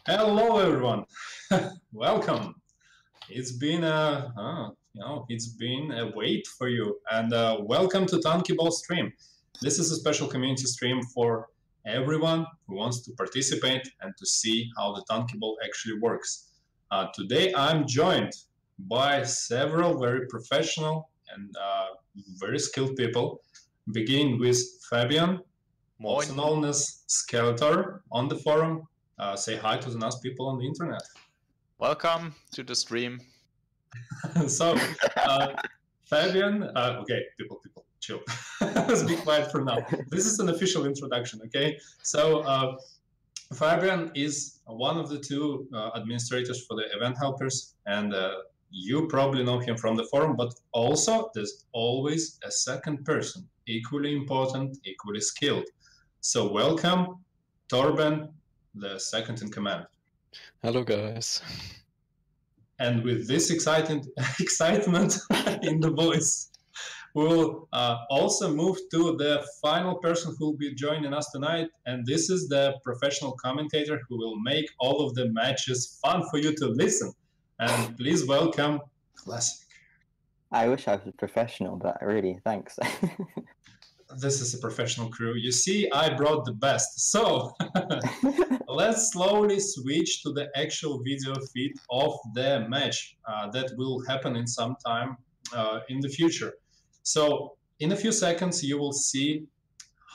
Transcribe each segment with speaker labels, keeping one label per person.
Speaker 1: Hello, everyone. Welcome. It's been it's been a wait for you, and welcome to Tankiball stream. This is a special community stream for everyone who wants to participate and to see how the Tankiball actually works. Today, I'm joined by several very professional and very skilled people, beginning with Fabian, also known as Skeletor on the forum. Say hi to the nice people on the internet.
Speaker 2: Welcome to the stream.
Speaker 1: So, Fabian, okay, people, chill. Let's be quiet for now. This is an official introduction, okay? So, Fabian is one of the two administrators for the event helpers, and you probably know him from the forum, but also there's always a second person, equally important, equally skilled. So, welcome, Torben, the second in command.
Speaker 3: Hello, guys.
Speaker 1: And with this excitement in the voice, we'll also move to the final person who will be joining us tonight. And this is the professional commentator who will make all of the matches fun for you to listen. And please welcome Classic.
Speaker 4: I wish I was a professional, but really, thanks.
Speaker 1: This is a professional crew. You see, I brought the best. So let's slowly switch to the actual video feed of the match that will happen in some time in the future. So in a few seconds, you will see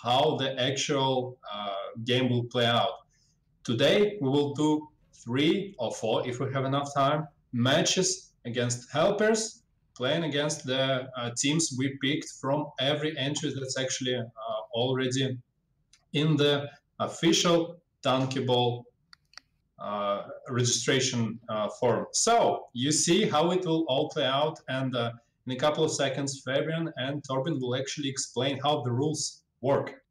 Speaker 1: how the actual game will play out. Today, we will do 3 or 4, if we have enough time, matches against helpers, playing against the teams we picked from every entry that's actually already in the official Tankiball registration form. So you see how it will all play out, and in a couple of seconds, Fabian and Torben will actually explain how the rules work.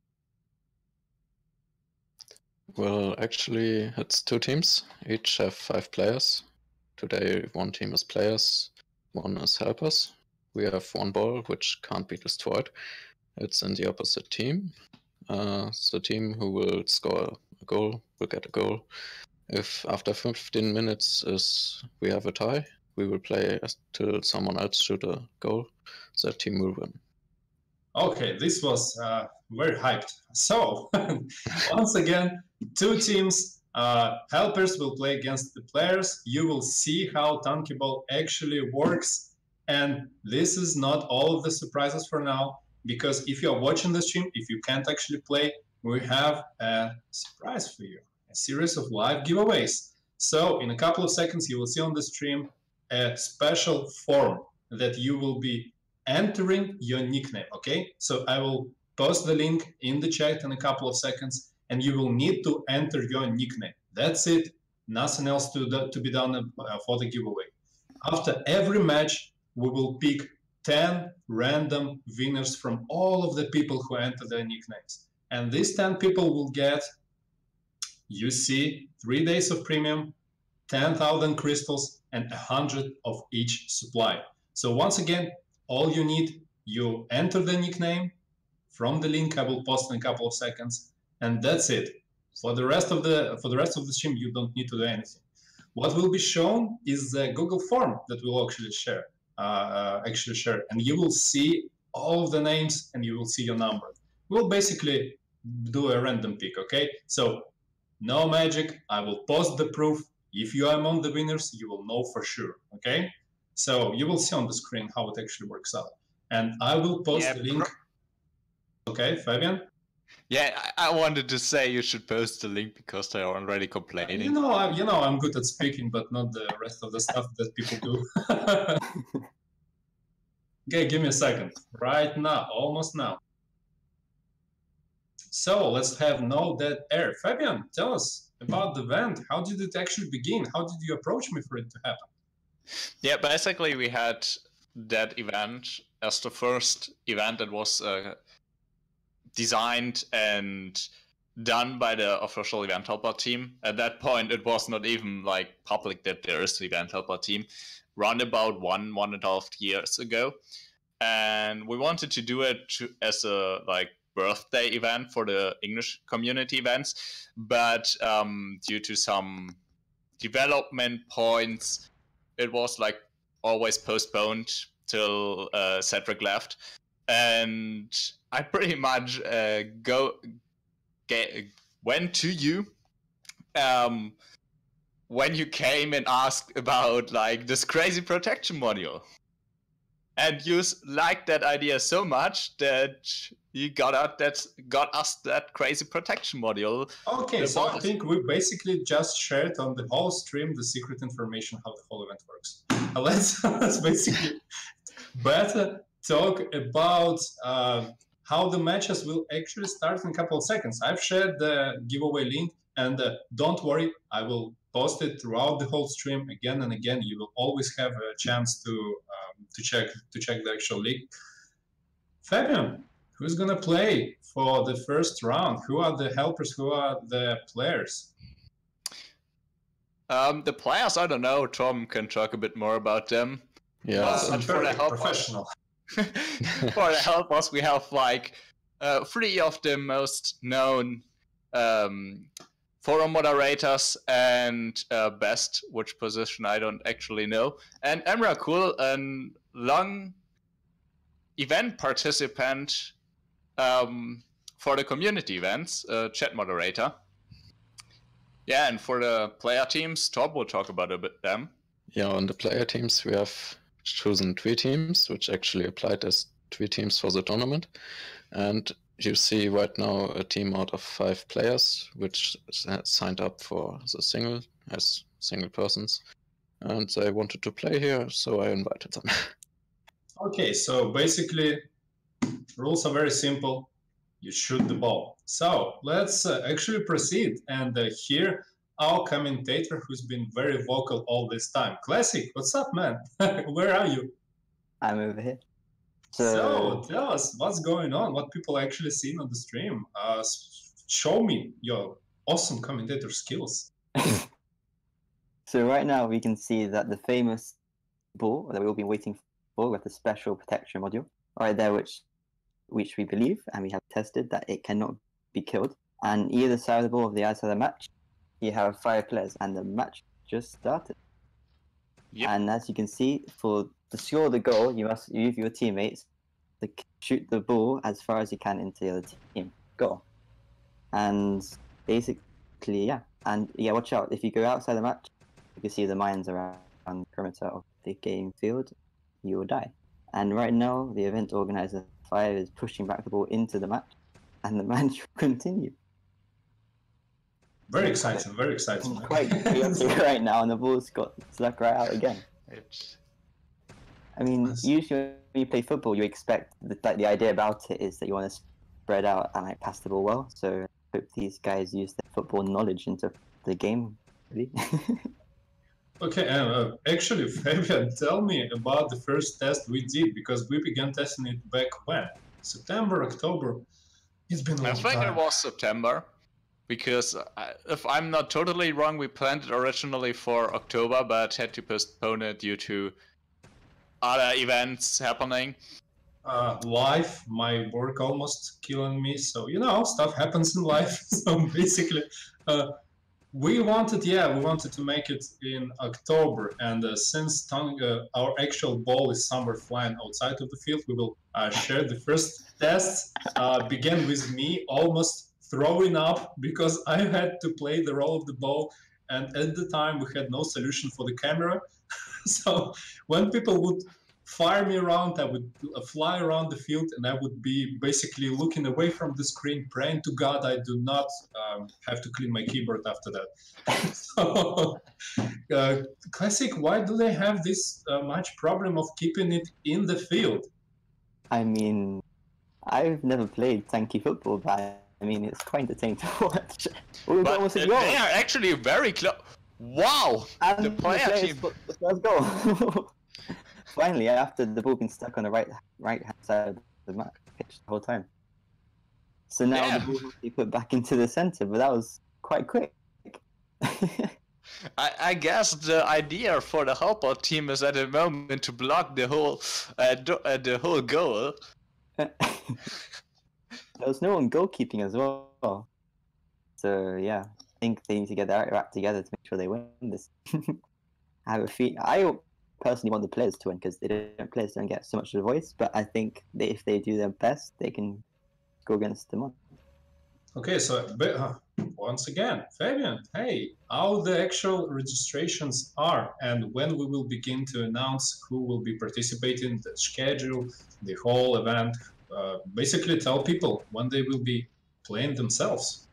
Speaker 3: Well, actually, it's 2 teams. Each have 5 players. Today, 1 team is players, 1 is helpers. We have 1 ball, which can't be destroyed. It's in the opposite team. The team who will score a goal will get a goal. If after 15 minutes we have a tie, we will play till someone else shoot a goal. That team will win.
Speaker 1: Okay, this was very hyped. So, once again, 2 teams. Helpers will play against the players. You will see how Tankiball actually works. And this is not all of the surprises for now, because if you're watching the stream, if you can't actually play, we have a surprise for you, a series of live giveaways. So in a couple of seconds, you will see on the stream a special form that you will be entering your nickname, okay? So I will post the link in the chat in a couple of seconds, and you will need to enter your nickname. That's it. Nothing else to be done for the giveaway. After every match, we will pick 10 random winners from all of the people who enter their nicknames. And these 10 people will get, you see, 3 days of premium, 10,000 crystals, and 100 of each supply. So once again, all you need, you enter the nickname from the link I will post in a couple of seconds, and that's it. For the rest of the stream, you don't need to do anything. What will be shown is the Google form that we'll actually share. And you will see all of the names and you will see your number. We'll basically do a random pick, okay? So no magic. I will post the proof. If you are among the winners, you will know for sure, okay? So you will see on the screen how it actually works out. And I will post the link. Okay, Fabian?
Speaker 2: Yeah, I wanted to say you should post the link because they are already complaining.
Speaker 1: You know, I'm good at speaking, but not the rest of the stuff that people do. Okay, give me a second. Right now, almost now. So let's have no dead air. Fabian, tell us about the event. How did it actually begin? How did you approach me for it to happen?
Speaker 2: Yeah, basically we had that event as the first event that was designed and done by the official event helper team. At that point, it was not even like public that there is the event helper team. Round about 1.5 years ago, and we wanted to do it as a birthday event for the English community events, but due to some development points, it was like always postponed till Cedric left, and I pretty much went to you when you came and asked about like this crazy protection module. And you liked that idea so much that you got us that crazy protection module.
Speaker 1: Okay, so I think we basically just shared on the whole stream the secret information how the whole event works. Let's basically better talk about how the matches will actually start in a couple of seconds. I've shared the giveaway link, and don't worry, I will post it throughout the whole stream again and again. You will always have a chance to check the actual link. Fabian, who's gonna play for the first round? Who are the helpers? Who are the players?
Speaker 2: The players, I don't know. Tom can talk a bit more about them.
Speaker 3: Yeah,
Speaker 1: For the professional.
Speaker 2: For the helpers, we have like 3 of the most known forum moderators, and best, which position I don't actually know, and Emrakul, a long event participant for the community events, chat moderator. Yeah, and for the player teams, Tom will talk about a bit them.
Speaker 3: Yeah, on the player teams, we have chosen 3 teams, which actually applied as 3 teams for the tournament. And you see right now a team out of 5 players, which signed up for the single, as single persons. And they wanted to play here, so I invited them.
Speaker 1: Okay, so basically, rules are very simple. You shoot the ball. So let's actually proceed and hear our commentator, who's been very vocal all this time. Classic, what's up, man? Where are you?
Speaker 4: I'm over here.
Speaker 1: So tell us what's going on, what people actually seen on the stream. Show me your awesome commentator skills.
Speaker 4: So right now we can see that the famous ball that we've all been waiting for with the special protection module right there, which we believe and we have tested that it cannot be killed. And either side of the ball of the other side of the match, you have 5 players, and the match just started.
Speaker 2: Yep.
Speaker 4: And as you can see, to score the goal, you must use your teammates to shoot the ball as far as you can into the other team goal. And basically, yeah. And yeah, watch out. If you go outside the match, you can see the mines around the perimeter of the game field, you will die. And right now, the event organizer 5 is pushing back the ball into the match, and the match will continue.
Speaker 1: Very exciting, very exciting.
Speaker 4: Quite chaotic right now, and the ball's got stuck right out again. I mean, usually when you play football, you expect the idea about it is that you want to spread out and like pass the ball well. So I hope these guys use their football knowledge into the game, really.
Speaker 1: Okay, actually, Fabian, tell me about the first test we did, because we began testing it back when? September, October? It's been a long time.
Speaker 2: I think it was September, because if I'm not totally wrong, we planned it originally for October, but had to postpone it due to other events happening.
Speaker 1: Life, my work almost killing me, so you know, stuff happens in life. So basically, we wanted to make it in October, and since our actual ball is somewhere flying outside of the field, we will share the first tests. Began with me almost throwing up because I had to play the role of the ball, and at the time we had no solution for the camera. So when people would fire me around, I would fly around the field, and I would be basically looking away from the screen, praying to God I do not have to clean my keyboard after that. So, Classic, why do they have this much problem of keeping it in the field?
Speaker 4: I mean, I've never played Tanki football, but I mean, it's quite entertaining to watch.
Speaker 2: But they are actually very close. Wow!
Speaker 4: And
Speaker 2: the player team.
Speaker 4: Let's go. Finally, after the ball being stuck on the right hand side of the pitch the whole time. So now the ball has to be put back into the center, but that was quite quick.
Speaker 2: I guess the idea for the helper team is at the moment to block the whole goal.
Speaker 4: There was no one goalkeeping as well. So yeah, I think they need to get their act together to make sure they win this. I personally want the players to win because players don't get so much of a voice. But I think if they do their best, they can go against them.
Speaker 1: Okay, so once again, Fabian, hey, how the actual registrations are and when we will begin to announce who will be participating, the schedule, the whole event. Basically, tell people when they will be playing themselves.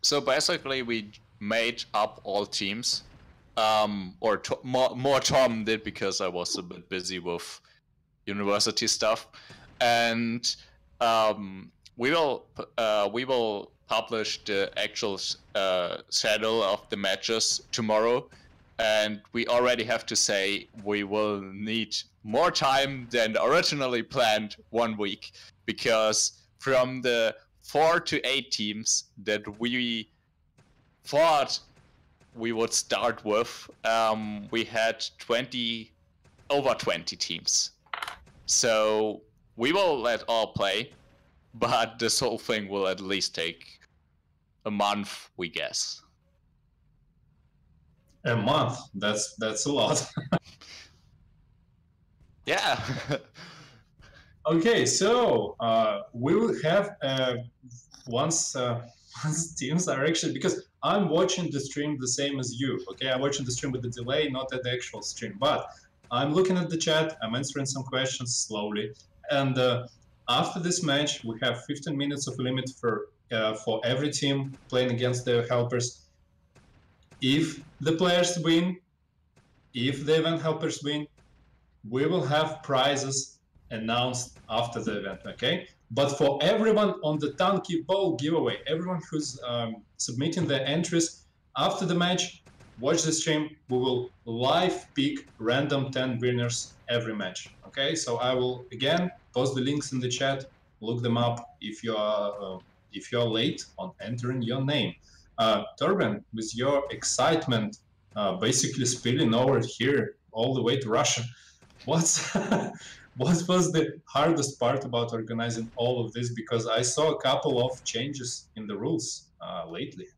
Speaker 2: So basically, we made up all teams, or more Tom did because I was a bit busy with university stuff, and we will publish the actual schedule of the matches tomorrow, and we already have to say we will need more time than originally planned, 1 week, because from the 4 to 8 teams that we thought we would start with, we had over 20 teams. So we will let all play, but this whole thing will at least take a month, we guess.
Speaker 1: A month? That's a lot.
Speaker 2: Yeah.
Speaker 1: Okay, so we will have once teams are actually, because I'm watching the stream the same as you. Okay, I'm watching the stream with the delay, not at the actual stream, but I'm looking at the chat, I'm answering some questions slowly, and after this match, we have 15 minutes of limit for every team playing against their helpers. If the players win, if the event helpers win, we will have prizes announced after the event, okay? But for everyone on the Tankiball giveaway, everyone who's submitting their entries after the match, watch the stream. We will live pick random 10 winners every match. Okay, so I will again post the links in the chat. Look them up if you are late on entering your name. Torben, with your excitement basically spilling over here all the way to Russia, what was the hardest part about organizing all of this? Because I saw a couple of changes in the rules lately.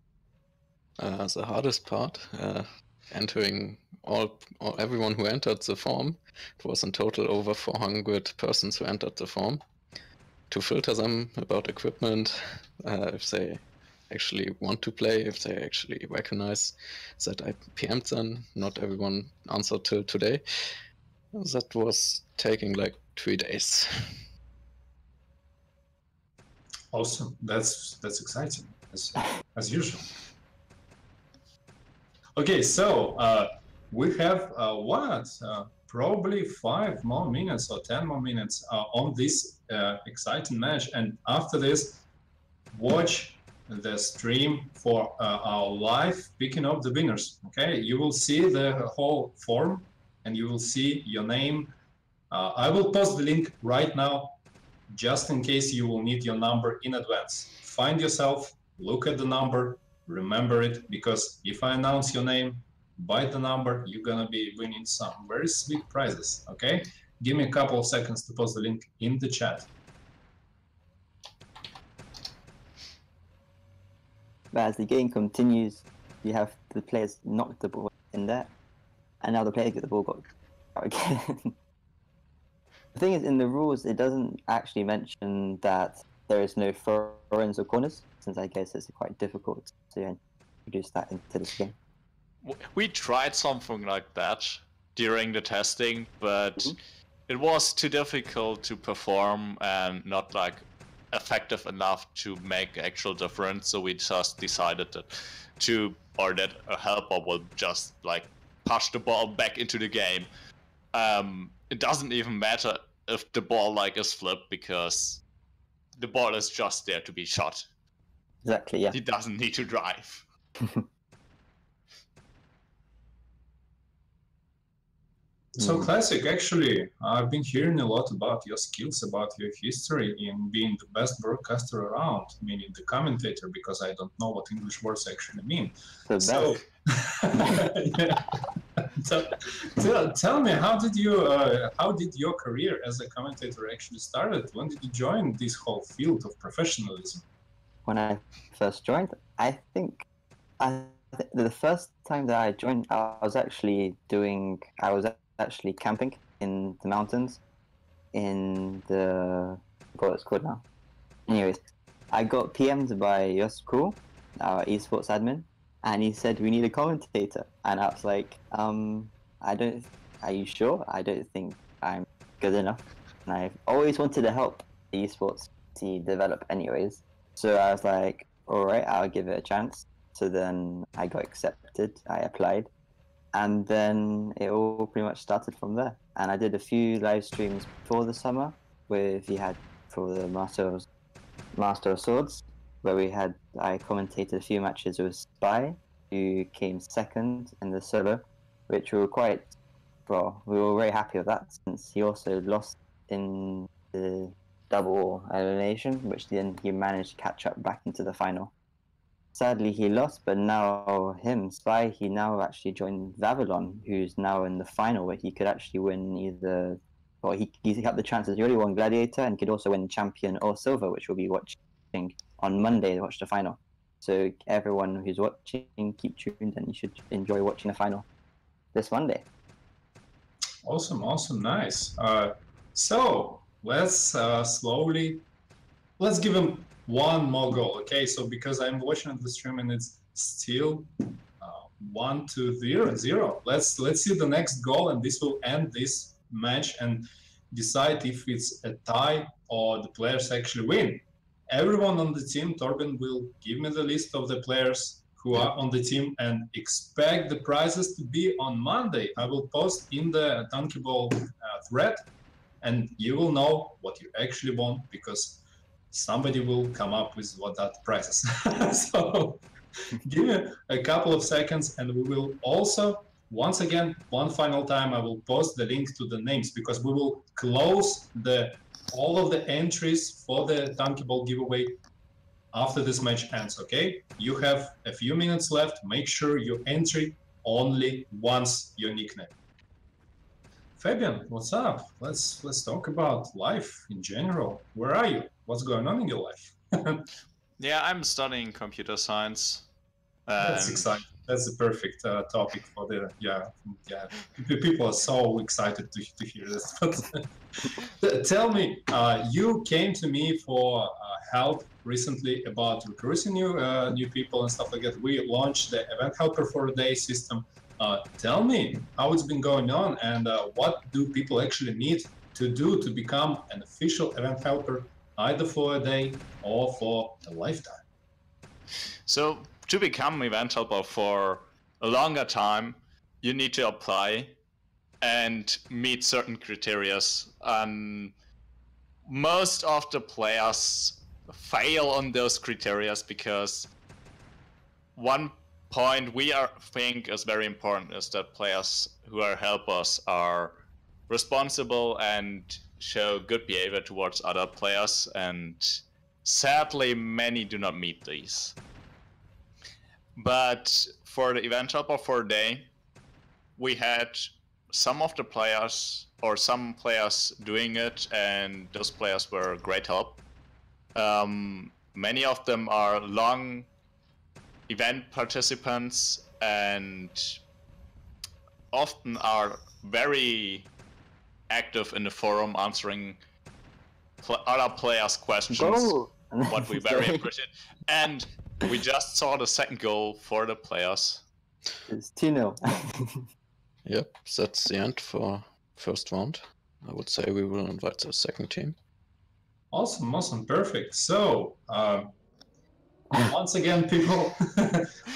Speaker 3: The hardest part, entering everyone who entered the form. It was in total over 400 persons who entered the form. To filter them about equipment, if they actually want to play, if they actually recognize that I PM'd them. Not everyone answered till today. That was taking like 3 days.
Speaker 1: Awesome, that's exciting as usual. Okay, so we have probably 5 more minutes or 10 more minutes on this exciting match, and after this, watch the stream for our live picking up the winners. Okay, you will see the whole form and you will see your name. I will post the link right now just in case you will need your number in advance. Find yourself, look at the number, remember it, because if I announce your name by the number, you're gonna be winning some very sweet prizes. Okay, give me a couple of seconds to post the link in the chat.
Speaker 4: But as the game continues, you have the players knock the ball in there, and now the players get the ball got out again. The thing is, in the rules, it doesn't actually mention that there is no throw-ins or corners, since I guess it's quite difficult to introduce that into this game.
Speaker 2: We tried something like that during the testing, but it was too difficult to perform and not like effective enough to make actual difference. So we just decided that a helper will just like push the ball back into the game. It doesn't even matter if the ball like is flipped, because the ball is just there to be shot.
Speaker 4: Exactly, yeah.
Speaker 2: He doesn't need to drive.
Speaker 1: So classic, actually, I've been hearing a lot about your skills, about your history in being the best broadcaster around, meaning the commentator, because I don't know what English words actually mean. So, tell me, how did your career as a commentator actually started? When did you join this whole field of professionalism?
Speaker 4: When I first joined, I think I the first time that I joined, I was actually camping in the mountains in the, what it's called now. Anyways, I got PM'd by Yosko, our esports admin, and he said we need a commentator, and I was like, are you sure? I don't think I'm good enough, and I've always wanted to help the esports to develop anyways. So I was like, all right, I'll give it a chance. So then I got accepted, I applied, and then it all pretty much started from there. And I did a few live streams before the summer, where he had for the Master of Swords, where I commentated a few matches with Spy, who came second in the solo, which we were very happy with that, since he also lost in the double elimination, which then he managed to catch up back into the final. Sadly, he lost, but now Spy, he now actually joined Vavilon, who's now in the final, where he could actually win either, or he's got the chances. He already won Gladiator and could also win Champion or Silver, which we'll be watching on Monday to watch the final. So everyone who's watching, keep tuned, and you should enjoy watching the final this Monday.
Speaker 1: Awesome, nice. So let's let's give him one more goal, okay? So because I'm watching the stream and it's still 1-0. Let's see the next goal, and this will end this match and decide if it's a tie or the players actually win. Everyone on the team, Torben will give me the list of the players who are on the team, and expect the prizes to be on Monday. I will post in the Tankiball thread, and you will know what you actually want, because somebody will come up with what that prizes. So give me a couple of seconds, and we will also, once again, one final time, I will post the link to the names, because we will close all of the entries for the Tankiball giveaway after this match ends, okay? You have a few minutes left. Make sure you entry only once your nickname. Fabian, what's up? Let's talk about life in general. Where are you? What's going on in your life?
Speaker 2: Yeah, I'm studying computer science.
Speaker 1: That's exciting. That's the perfect topic for the People are so excited to hear this. But tell me, you came to me for help recently about recruiting new people and stuff like that. We launched the Event Helper for a Day system. Tell me how it's been going on, and what do people actually need to do to become an official event helper, either for a day or for a lifetime.
Speaker 2: So to become event helper for a longer time, you need to apply and meet certain criteria. Most of the players fail on those criteria because one point we think is very important is that players who are helpers are responsible and show good behavior towards other players, and sadly many do not meet these. But for the event helper for a day, we had some of the players or some players doing it, and those players were great help. Many of them are long event participants and often are very active in the forum answering other players' questions, what we very appreciate. And we just saw the second goal for the players.
Speaker 4: It's 2-0.
Speaker 3: Yep, that's the end for first round. I would say we will invite the second team.
Speaker 1: Awesome, perfect. So, once again, people,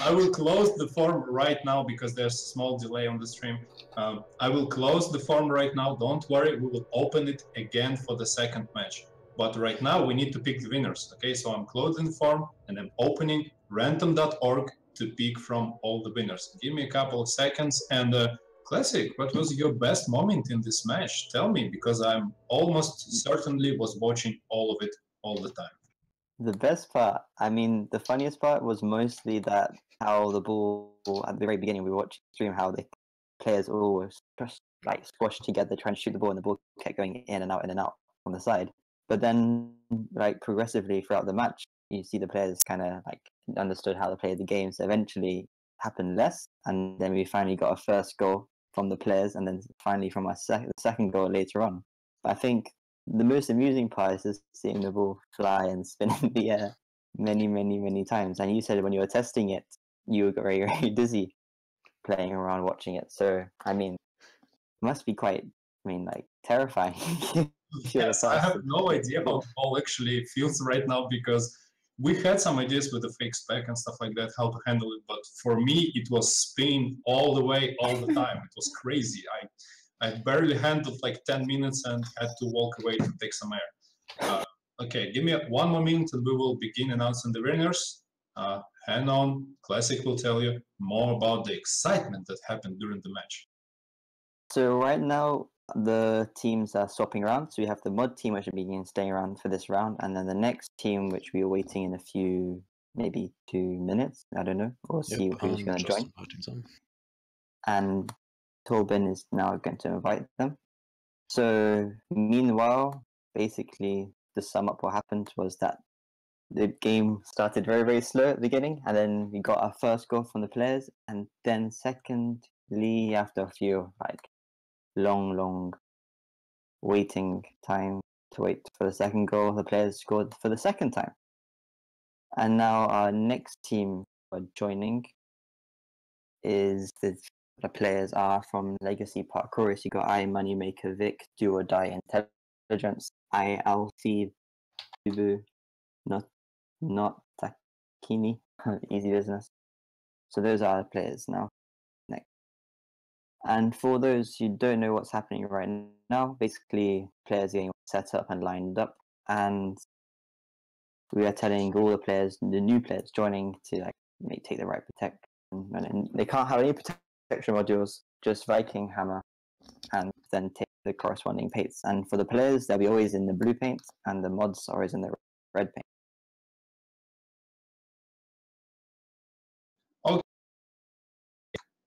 Speaker 1: I will close the form right now because there's a small delay on the stream. I will close the form right now. Don't worry, we will open it again for the second match. But right now, we need to pick the winners. Okay, so I'm closing the form and I'm opening random.org to pick from all the winners. Give me a couple of seconds. And Classic, what was your best moment in this match? Tell me, because I'm almost certainly was watching all of it all the time.
Speaker 4: The best part, I mean, the funniest part was mostly that how the ball, at the very beginning, we watched the stream, how the players all were like squashed together trying to shoot the ball, and the ball kept going in and out on the side. But then, like, progressively throughout the match, you see the players kind of like understood how to play the game. So eventually, happened less, and then we finally got a first goal from the players, and then finally from our second goal later on. But I think the most amusing part is just seeing the ball fly and spin in the air many times. And you said when you were testing it, you were very, very dizzy playing around watching it. So, I mean, it must be quite, like, terrifying.
Speaker 1: Yes, I have no idea how the ball actually feels right now, because we had some ideas with the fake spec and stuff like that, how to handle it. But for me, it was spinning all the way, all the time. It was crazy. I barely handled like 10 minutes and had to walk away to take some air. Okay, give me one more minute and we will begin announcing the winners. Hang on, Classic will tell you more about the excitement that happened during the match.
Speaker 4: So right now, the teams are swapping around. So we have the mod team, which will begin staying around for this round, and then the next team, which we are waiting in a few, maybe 2 minutes. I don't know. We'll see who's going to join. And Tobin is now going to invite them. So meanwhile, basically, to sum up what happened was that the game started very, very slow at the beginning, and then we got our first goal from the players, and then secondly, after a few long waiting time to wait for the second goal, the players scored for the second time. And now our next team joining is the players are from Legacy Parkour. So you got I, Moneymaker, Vic, Do or Die, Intelligence, I, Alfie, Bubu, not Takini, Easy Business. So those are the players now. And for those who don't know what's happening right now, basically players getting set up and lined up, and we are telling all the players, the new players joining, to take the right protection. And they can't have any protection modules, just Viking hammer, and then take the corresponding paints. And for the players, they'll be always in the blue paint, and the mods are always in the red paint.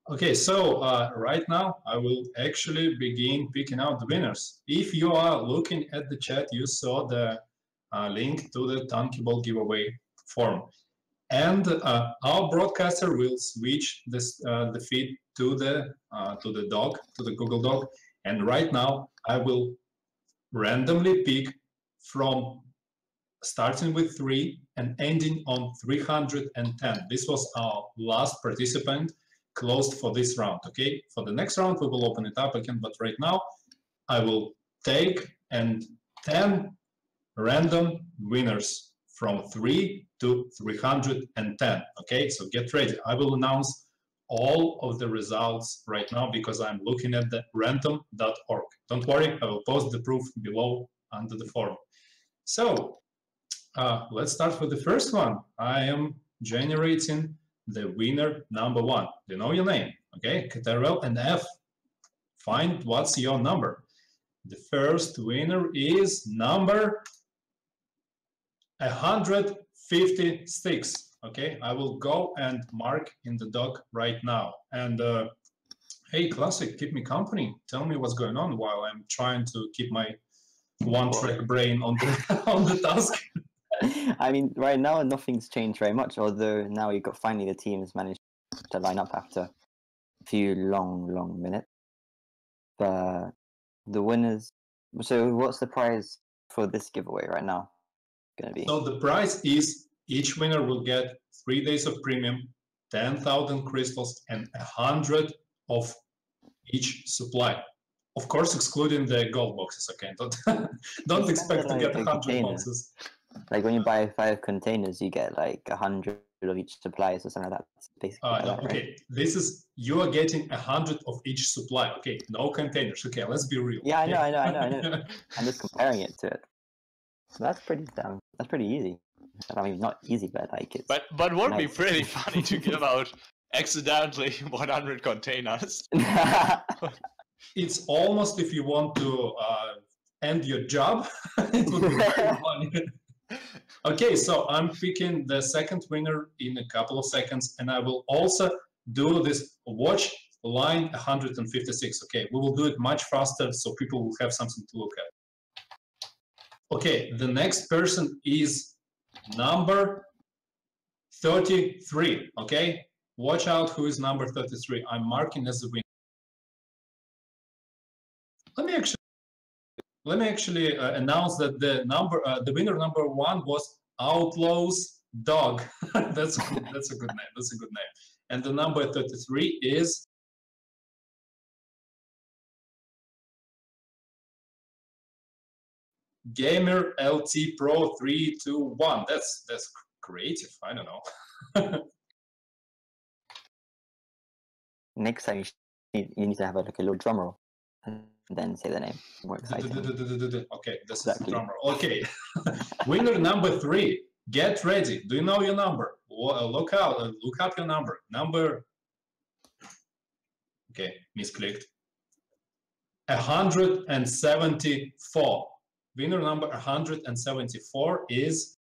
Speaker 1: Okay, so right now I will actually begin picking out the winners. If you are looking at the chat, you saw the link to the Tankiball giveaway form. And our broadcaster will switch this, the feed to the dog, to the Google Doc. And right now I will randomly pick from starting with 3 and ending on 310. This was our last participant closed for this round. Okay, for the next round we will open it up again, but right now I will take 10 random winners from 3 to 310. Okay, so get ready. I will announce all of the results right now because I'm looking at the random.org. Don't worry, I will post the proof below under the form. So let's start with the first one. I am generating the winner number 1. You know your name, okay? Ctrl and F. Find what's your number. The first winner is number 156. Okay, I will go and mark in the doc right now. And hey, Classic, keep me company. Tell me what's going on while I'm trying to keep my one-track brain on the on the task.
Speaker 4: I mean, right now nothing's changed very much, although now you've got finally the teams managed to line up after a few long minutes. But the winners, so what's the prize for this giveaway right now going to be?
Speaker 1: So the prize is each winner will get 3 days of premium, 10,000 crystals, and 100 of each supply. Of course, excluding the gold boxes. Okay, don't expect to get 100 boxes.
Speaker 4: Like when you buy 5 containers, you get like 100 of each supply or something like that. Basically
Speaker 1: no, okay, right? This is, you are getting 100 of each supply. Okay, no containers. Okay, let's be real.
Speaker 4: Yeah,
Speaker 1: okay?
Speaker 4: I know. I'm just comparing it to it. So that's pretty easy. I mean, not easy, but like it's.
Speaker 2: But would nice. Be pretty funny to give out accidentally 100 containers.
Speaker 1: It's almost if you want to end your job. It would be very funny. Okay, so I'm picking the second winner in a couple of seconds, and I will also do this watch line 156. Okay, we will do it much faster so people will have something to look at. Okay, the next person is number 33. Okay, Watch out who is number 33. I'm marking as the winner. Let me actually announce that the winner number 1 was Outlaw's Dog. That's a good name. That's a good name. And the number 33 is Gamer LT Pro 321. That's creative. I don't know.
Speaker 4: Next time you need to have a little drum roll and then say the name. More exciting.
Speaker 1: Okay, this is the drum roll. Okay, winner number 3. Get ready. Do you know your number? Look up your number. Okay, misclicked. 174. Winner number 174 is.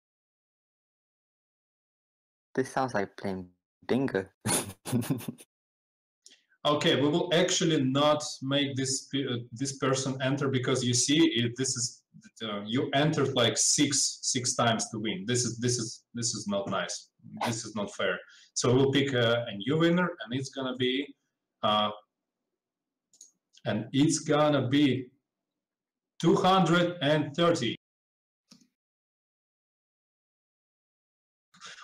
Speaker 4: This sounds like playing bingo.
Speaker 1: Okay, we will actually not make this person enter because you see this is you entered like six times to win. This is not nice. This is not fair. So we'll pick a new winner, and it's gonna be 230.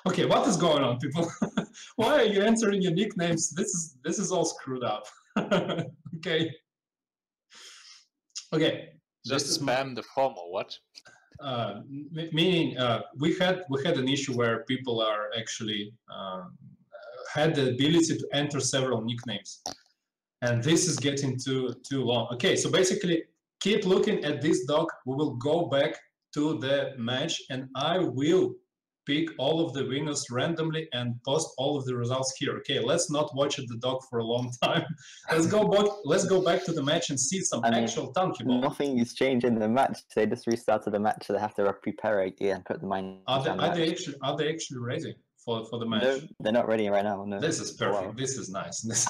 Speaker 1: Okay, what is going on, people? Why are you entering your nicknames? This is all screwed up. Okay. Okay.
Speaker 2: Just spam the form or what?
Speaker 1: Meaning we had an issue where people are actually had the ability to enter several nicknames, and this is getting too long. Okay, so basically, keep looking at this doc. We will go back to the match, and I will pick all of the winners randomly and post all of the results here. Okay, let's not watch the doc for a long time. Let's go back to the match and see some actual Tankiball.
Speaker 4: Nothing is changed in the match. They just restarted the match, so they have to prepare again and put the mind.
Speaker 1: Are they actually ready for the match?
Speaker 4: No, they're not ready right now. No.
Speaker 1: This is perfect. Wow. This is nice. This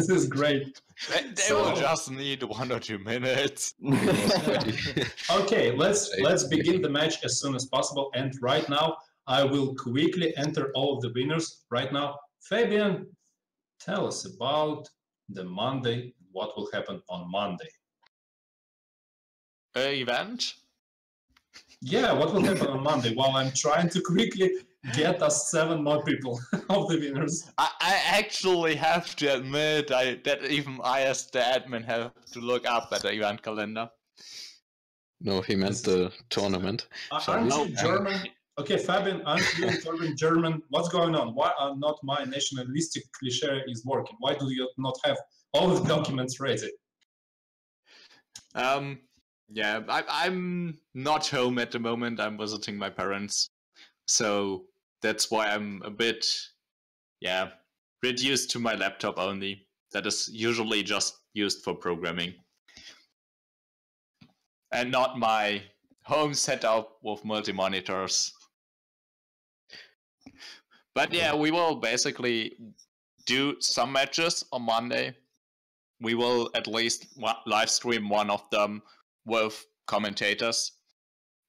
Speaker 1: is great.
Speaker 2: They will just need 1 or 2 minutes.
Speaker 1: Okay, let's begin the match as soon as possible. And right now, I will quickly enter all of the winners. Right now, Fabian, tell us about the Monday. What will happen on Monday?
Speaker 2: Event?
Speaker 1: Yeah, what will happen on Monday? While I'm trying to quickly get us 7 more people of the winners.
Speaker 2: I actually have to admit that even I as the admin have to look up at the event calendar.
Speaker 3: No, he meant the tournament.
Speaker 1: Aren't you German? Okay, Fabian, aren't you German? What's going on? Why are not my nationalistic cliche is working? Why do you not have all the documents ready?
Speaker 2: Yeah, I'm not home at the moment. I'm visiting my parents. So that's why I'm a bit reduced to my laptop only. That is usually just used for programming. And not my home setup with multi-monitors. But yeah, we will basically do some matches on Monday. We will at least live stream one of them with commentators.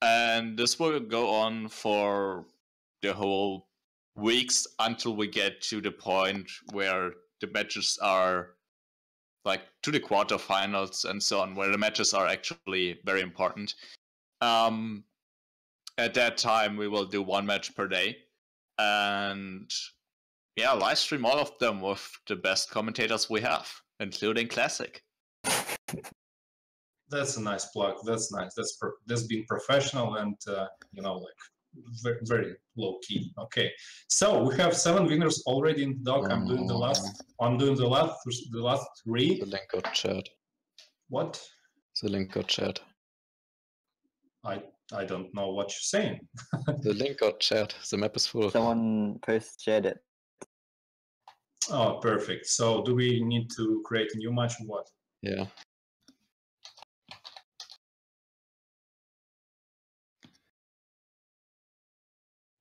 Speaker 2: And this will go on for the whole weeks until we get to the point where the matches are like to the quarterfinals and so on, where the matches are actually very important. At that time, we will do 1 match per day. And yeah, live stream all of them with the best commentators we have, including Classic.
Speaker 1: That's a nice plug. That's nice. That's being professional and very, very low key. Okay, so we have 7 winners already in the doc. I'm doing the last 3.
Speaker 3: The link got shared.
Speaker 1: What?
Speaker 3: The link got shared.
Speaker 1: I don't know what you're saying.
Speaker 3: The link got shared. The map is full.
Speaker 4: Someone shared it.
Speaker 1: Oh, perfect. So do we need to create a new match or what?
Speaker 3: Yeah.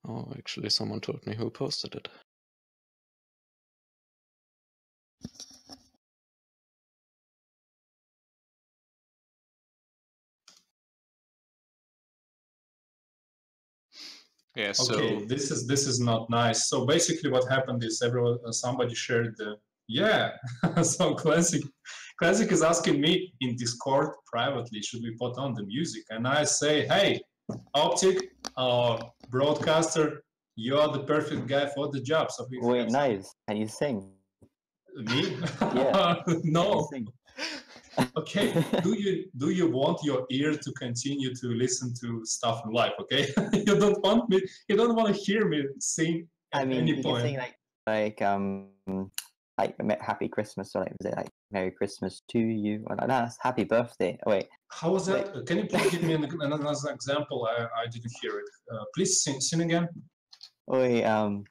Speaker 3: Oh, actually, someone told me who posted it.
Speaker 2: Yeah, so
Speaker 1: Okay, this is not nice. So basically, what happened is somebody shared the yeah. So classic is asking me in Discord privately, should we put on the music? And I say, hey, Optic, broadcaster, you are the perfect guy for the job. So if you
Speaker 4: Wait,
Speaker 1: have some-
Speaker 4: nice. Can you sing?
Speaker 1: me,
Speaker 4: Yeah. Can you
Speaker 1: no.
Speaker 4: sing?
Speaker 1: Okay, do you want your ear to continue to listen to stuff in life? Okay, you don't want to hear me sing
Speaker 4: I
Speaker 1: at
Speaker 4: mean,
Speaker 1: any
Speaker 4: you can
Speaker 1: point.
Speaker 4: sing like Happy Christmas, or like was it like Merry Christmas to you, or like that's Happy Birthday. Oh, wait,
Speaker 1: How was that? Can you please give me another example? I didn't hear it. Please sing again.
Speaker 4: wait, I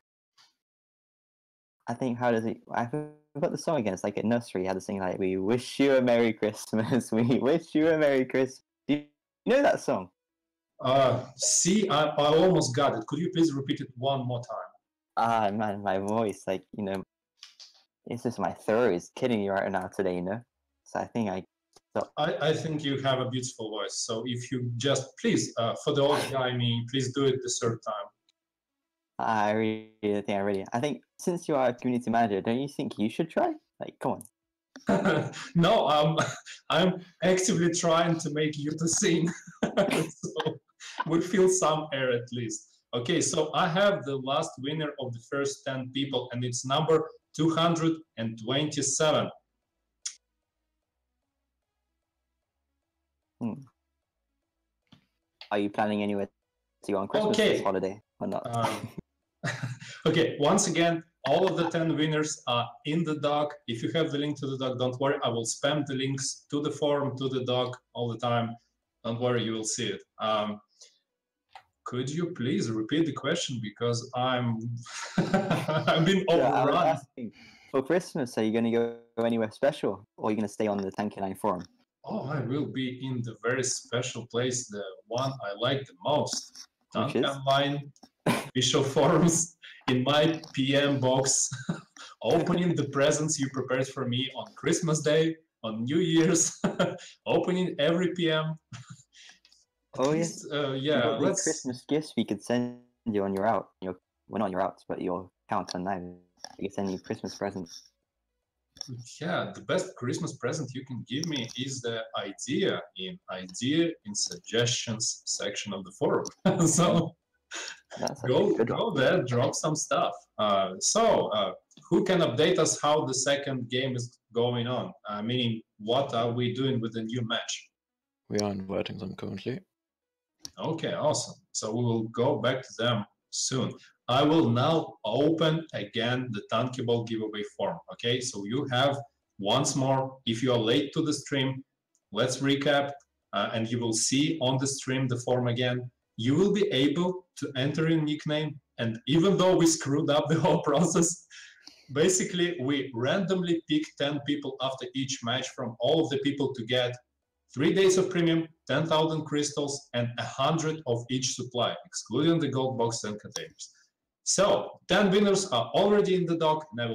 Speaker 4: think how does it? I forgot the song again. It's like a nursery. You had to sing like "We wish you a Merry Christmas, we wish you a Merry Christmas." Do you know that song?
Speaker 1: See, I almost got it. Could you please repeat it one more time?
Speaker 4: Ah, man, my voice, like it's just my throat is killing me right now today. So I think I stopped.
Speaker 1: I think you have a beautiful voice. So if you just please, for the audio, I mean, please do it the third time.
Speaker 4: I really think I think since you are a community manager, don't you think you should try? Like, come on.
Speaker 1: No, I'm actively trying to make you to sing. So we feel some air at least. Okay, so I have the last winner of the first 10 people, and it's number 227.
Speaker 4: Are you planning anywhere to go on Christmas this holiday or not?
Speaker 1: Okay, once again, all of the 10 winners are in the doc. If you have the link to the doc, don't worry, I will spam the links to the forum, to the doc all the time. Don't worry, you will see it. Could you please repeat the question, because I've been overrun.
Speaker 4: I was asking, for Christmas, are you going to go anywhere special, or are you going to stay on the Tanki forum?
Speaker 1: Oh, I will be in the very special place, the one I like the most. Tanki Online official forums in my PM box, opening the presents you prepared for me on Christmas Day, on New Year's, opening every PM.
Speaker 4: Oh yes,
Speaker 1: yeah.
Speaker 4: Let's Christmas gifts we could send you on your out. Well, not your outs, but your account online. We could send you Christmas presents.
Speaker 1: Yeah, the best Christmas present you can give me is the idea in suggestions section of the forum. So go there, drop some stuff. Who can update us how the second game is going on? Meaning, what are we doing with the new match?
Speaker 3: We are inviting them currently.
Speaker 1: Okay, awesome. So we will go back to them soon. I will now open again the Tankiball giveaway form. Okay, so you have once more, if you are late to the stream, let's recap, and you will see on the stream the form again. You will be able to enter your nickname, and even though we screwed up the whole process, basically we randomly pick 10 people after each match from all of the people to get 3 days of premium, 10,000 crystals, and 100 of each supply, excluding the gold box and containers. So 10 winners are already in the doc, and I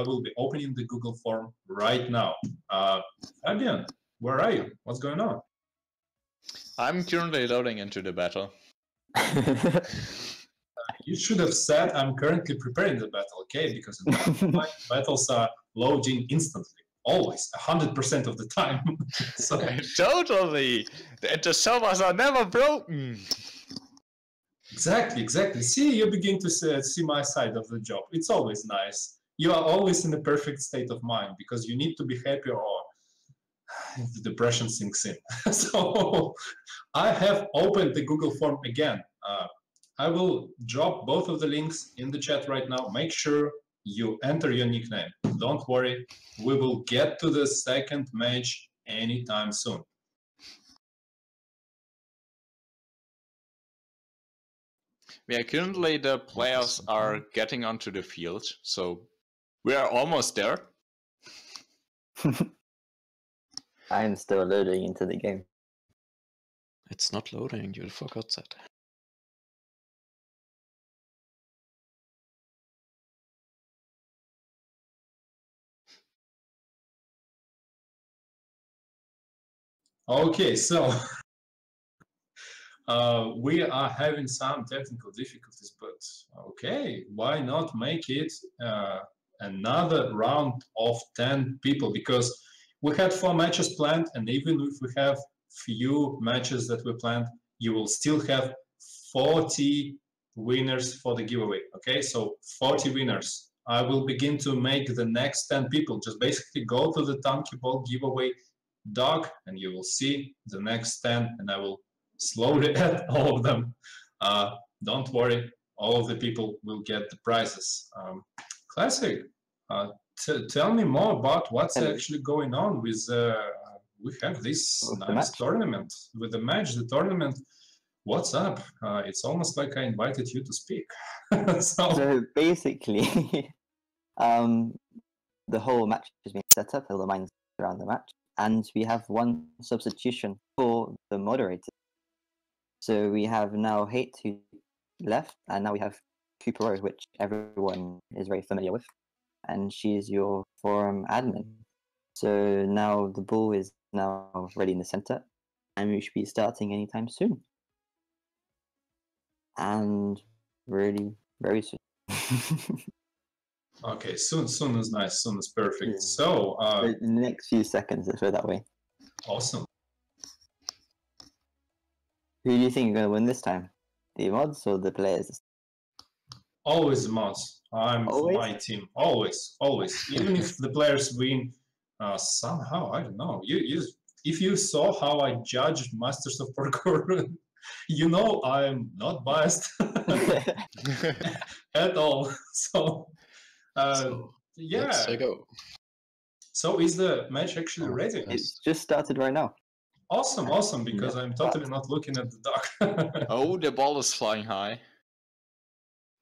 Speaker 1: will be opening the Google form right now. Fabian, where are you? What's going on?
Speaker 2: I'm currently loading into the battle.
Speaker 1: You should have said I'm currently preparing the battle, okay? Because battles are loading instantly. Always, 100% of the time. So
Speaker 2: totally, the servers are never broken.
Speaker 1: Exactly. See, you begin to see my side of the job. It's always nice. You are always in a perfect state of mind because you need to be happy, or the depression sinks in. So I have opened the Google form again. I will drop both of the links in the chat right now. Make sure you enter your nickname. Don't worry, we will get to the second match anytime soon.
Speaker 2: Yeah, currently the players are getting onto the field, so we are almost there.
Speaker 4: I'm still loading into the game.
Speaker 3: It's not loading, you forgot that.
Speaker 1: Okay, so We are having some technical difficulties, but okay, why not make it another round of 10 people? Because we had 4 matches planned, and even if we have few matches that we planned, you will still have 40 winners for the giveaway. Okay, so 40 winners. I will begin to make the next 10 people. Just basically go to the Tankiball giveaway doc, and you will see the next 10, and I will slowly add all of them. Don't worry, all of the people will get the prizes. Classic. Tell me more about what's actually going on with. We have this nice tournament with the match. The tournament. What's up? It's almost like I invited you to speak.
Speaker 4: So basically, the whole match has been set up. All the minds around the match, and we have one substitution for the moderator. So we have now Hate who left, and now we have Cooper, which everyone is very familiar with, and she is your forum admin. So now the ball is now ready in the center, and we should be starting anytime soon. And really, very soon.
Speaker 1: Okay, soon is nice, soon is perfect.
Speaker 4: Yeah.
Speaker 1: So,
Speaker 4: in the next few seconds, let's put it that way.
Speaker 1: Awesome.
Speaker 4: Who do you think are going to win this time? The mods or the players?
Speaker 1: Always the mods. I'm for my team. Always. Even if the players win, somehow, I don't know. If you saw how I judged Masters of Parkour, you know I'm not biased at all. So, yeah.
Speaker 3: Let's go.
Speaker 1: So is the match actually ready?
Speaker 4: It's just started right now.
Speaker 1: Awesome, because I'm totally not looking at the dock.
Speaker 2: Oh, the ball is flying high.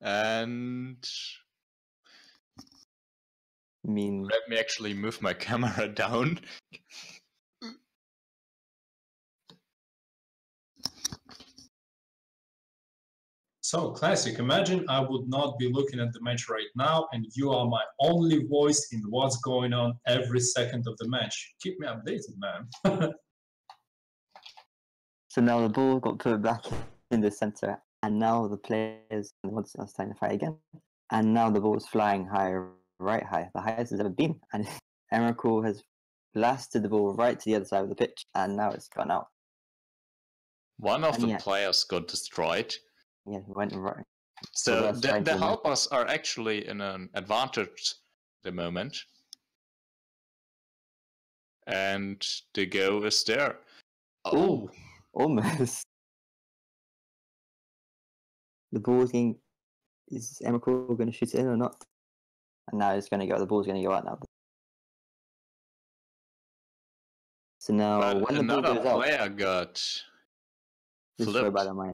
Speaker 2: And
Speaker 4: I mean,
Speaker 2: let me actually move my camera down.
Speaker 1: So, Classic, imagine I would not be looking at the match right now, and you are my only voice in what's going on every second of the match. Keep me updated, man.
Speaker 4: So now the ball got put back in the center, and now the players are starting to fight again. And now the ball's flying high, right high, the highest it's ever been. And Emrakul has blasted the ball right to the other side of the pitch, and now it's gone out.
Speaker 2: One of the players got destroyed.
Speaker 4: Yeah, he went right.
Speaker 2: So the helpers are actually in an advantage at the moment. And the go is there. Oh!
Speaker 4: Almost. The ball's getting... Is Emrakul going to shoot it in or not? And now it's going to go. The ball's going to go out now. So now,
Speaker 2: but
Speaker 4: when the ball goes out...
Speaker 2: player got flipped.
Speaker 4: By the mind.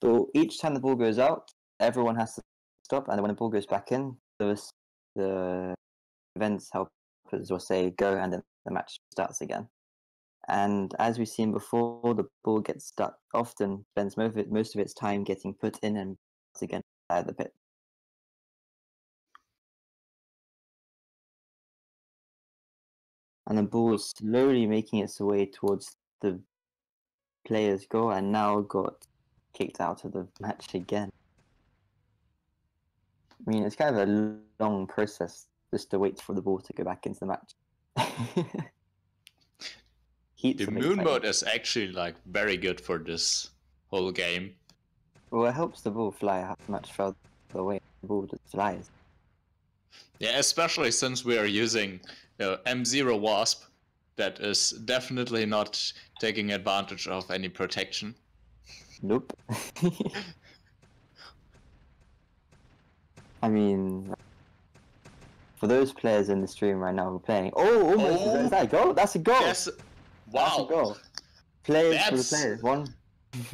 Speaker 4: So each time the ball goes out, everyone has to stop, and when the ball goes back in, the events helpers will say go, and then the match starts again. And as we've seen before, the ball gets stuck. Often spends most of its time getting put in and again out of the pit. And the ball is slowly making its way towards the player's goal, and now got kicked out of the match again. I mean, it's kind of a long process just to wait for the ball to go back into the match.
Speaker 2: The moon mode is actually like very good for this whole game.
Speaker 4: Well, it helps the ball fly much further away. The ball just flies.
Speaker 2: Yeah, especially since we are using M0 Wasp, that is definitely not taking advantage of any protection.
Speaker 4: Nope. I mean, for those players in the stream right now who are playing, almost is that a goal? That's a goal.
Speaker 2: Yes. Wow.
Speaker 4: That's a goal. Players for the players.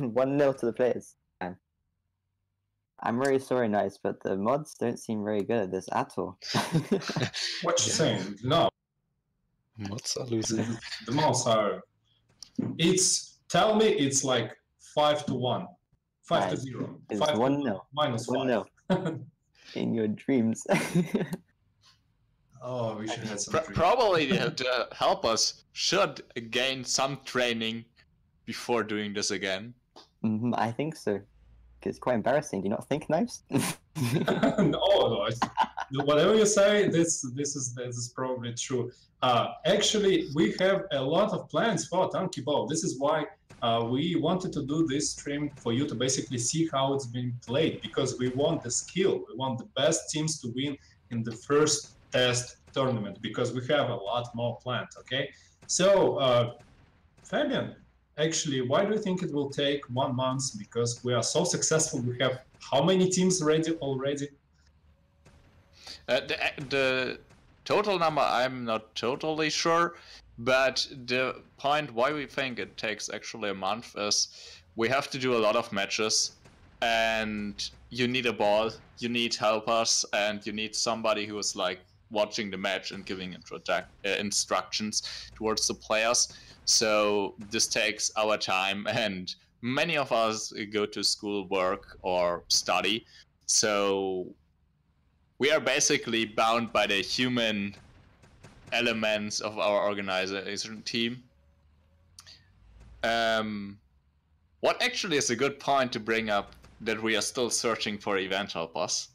Speaker 4: 1-0 to the players. I'm very sorry, Nice, but the mods don't seem very good at this at all.
Speaker 1: What you saying? No.
Speaker 3: Mods are losing.
Speaker 1: The mods are. Tell me it's like 5-1. 5-0.
Speaker 4: It's 1-0.
Speaker 1: Minus
Speaker 4: 1-0. In your dreams.
Speaker 1: Oh, we should have some dream.
Speaker 2: Probably the helpers should gain some training before doing this again.
Speaker 4: I think so. It's quite embarrassing. Do you not think, Knives?
Speaker 1: No, whatever you say, this is probably true. Actually, we have a lot of plans for Tankiball. This is why we wanted to do this stream for you to basically see how it's being played, because we want the skill. We want the best teams to win in the first test tournament, because we have a lot more planned. Okay, so Fabian, actually, why do you think it will take 1 month? Because we are so successful. We have how many teams ready already?
Speaker 2: The total number, I'm not totally sure, but the point why we think it takes actually a month is we have to do a lot of matches, and you need a ball, you need helpers, and you need somebody who is like watching the match and giving instructions towards the players. So this takes our time, and many of us go to school, work, or study. So we are basically bound by the human elements of our organization team. What actually is a good point to bring up that we are still searching for event helpers.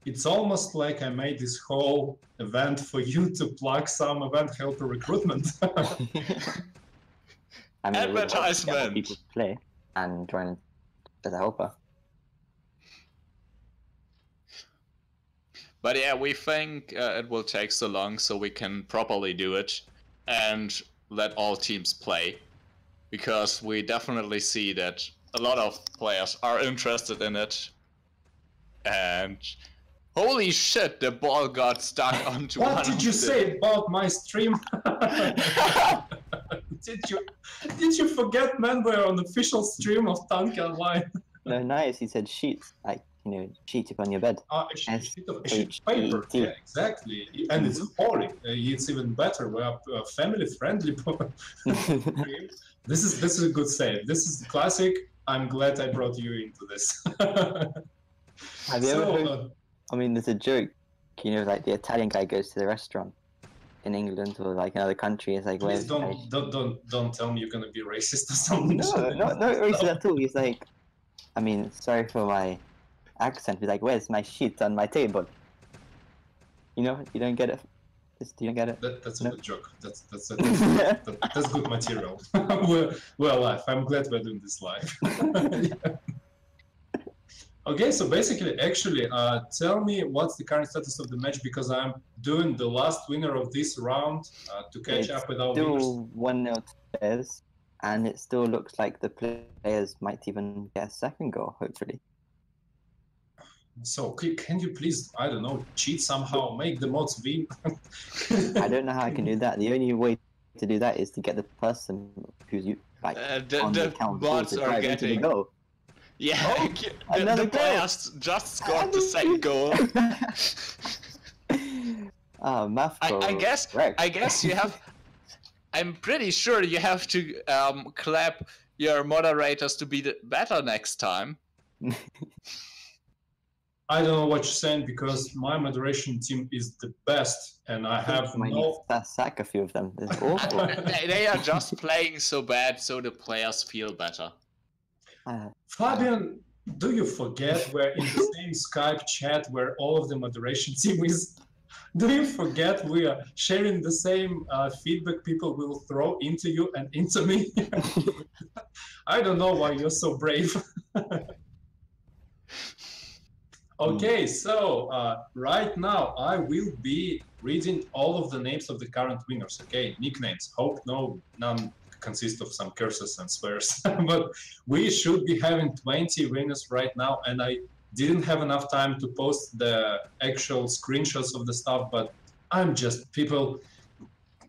Speaker 1: It's almost like I made this whole event for you to plug some event helper recruitment.
Speaker 4: I mean,
Speaker 2: advertisement.
Speaker 4: People to play and join as a helper.
Speaker 2: But yeah, we think it will take so long so we can properly do it and let all teams play, because we definitely see that a lot of players are interested in it. And holy shit, the ball got stuck onto
Speaker 1: What did you say about my stream? Did you forget, man? We're on the official stream of Tanki Online.
Speaker 4: No, nice. He said sheets, like, you know, sheet on your bed.
Speaker 1: A sheet of paper, yeah, exactly. And it's holy. It's even better. We are family friendly. This is a good save. This is classic. I'm glad I brought you into this.
Speaker 4: Have you ever heard? I mean, there's a joke. You know, like the Italian guy goes to the restaurant in England or like another country. It's like,
Speaker 1: please don't tell me you're gonna be racist or something.
Speaker 4: No, not racist at all. He's like, I mean, sorry for my accent. He's like, where's my sheet on my table? You know, you don't get it. You don't get it.
Speaker 1: That's a good joke. That's good material. we're live. I'm glad we're doing this live. Yeah. Okay, so basically, actually, tell me what's the current status of the match, because I'm doing the last winner of this round to catch up with our winners.
Speaker 4: Still 1-0 players, and it still looks like the players might even get a second goal, hopefully.
Speaker 1: So, can you please, I don't know, cheat somehow, make the mods win?
Speaker 4: I don't know how I can do that. The only way to do that is to get the person who's like on the account to drive into the goal.
Speaker 2: Yeah, the players just scored the second goal.
Speaker 4: Math goal.
Speaker 2: I guess you have. I'm pretty sure you have to clap your moderators to be better next time.
Speaker 1: I don't know what you're saying, because my moderation team is the best, and I have no.
Speaker 4: Sack a few of them. It's awful.
Speaker 2: They are just playing so bad, so the players feel better.
Speaker 1: Fabian, do you forget we're in the same Skype chat where all of the moderation team is? Do you forget we are sharing the same feedback people will throw into you and into me? I don't know why you're so brave. Okay, so right now I will be reading all of the names of the current winners. Okay, nicknames. Hope none consist of some curses and swears. But we should be having 20 winners right now, and I didn't have enough time to post the actual screenshots of the stuff, but I'm just, people,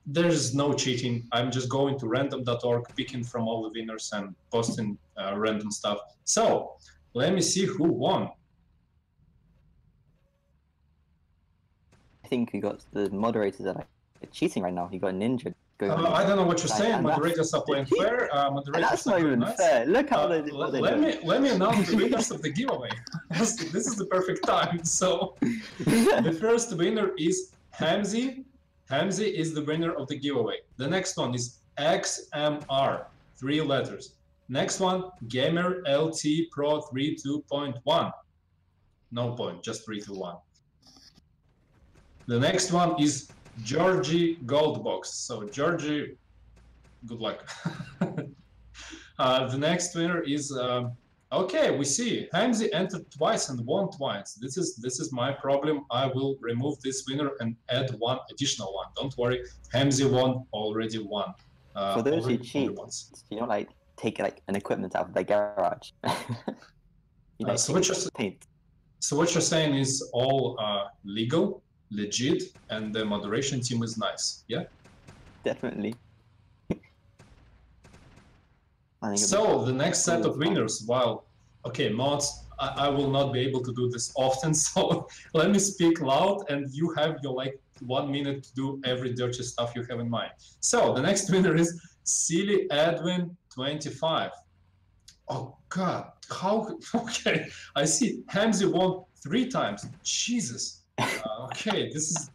Speaker 1: there's no cheating. I'm just going to random.org, picking from all the winners and posting random stuff. So let me see who won.
Speaker 4: I think we got the moderators that are cheating right now. You got Ninja.
Speaker 1: I don't know what you're saying. Moderators are playing fair.
Speaker 4: That's not even fair. Look how they
Speaker 1: let me announce the winners of the giveaway. This is the perfect time. So the first winner is Hamzi is the winner of the giveaway. The next one is XMR, 3 letters. Next one, Gamer LT Pro 32.1. No point, just 321. The next one is Georgie Goldbox. So Georgie, good luck. The next winner is okay. We see Hamzi entered twice and won twice. This is my problem. I will remove this winner and add one additional one. Don't worry, Hamzi won already one.
Speaker 4: For those who cheat, you know, like take like an equipment out of their garage. You know,
Speaker 1: so what you're saying is all legal, legit, and the moderation team is nice. Yeah.
Speaker 4: Definitely.
Speaker 1: So the next set of winners, well, okay, mods, I will not be able to do this often, so let me speak loud and you have your like 1 minute to do every dirty stuff you have in mind. So the next winner is Silly Edwin 25. Oh God, how, okay, I see Hamzi won 3 times, Jesus. Okay, this is,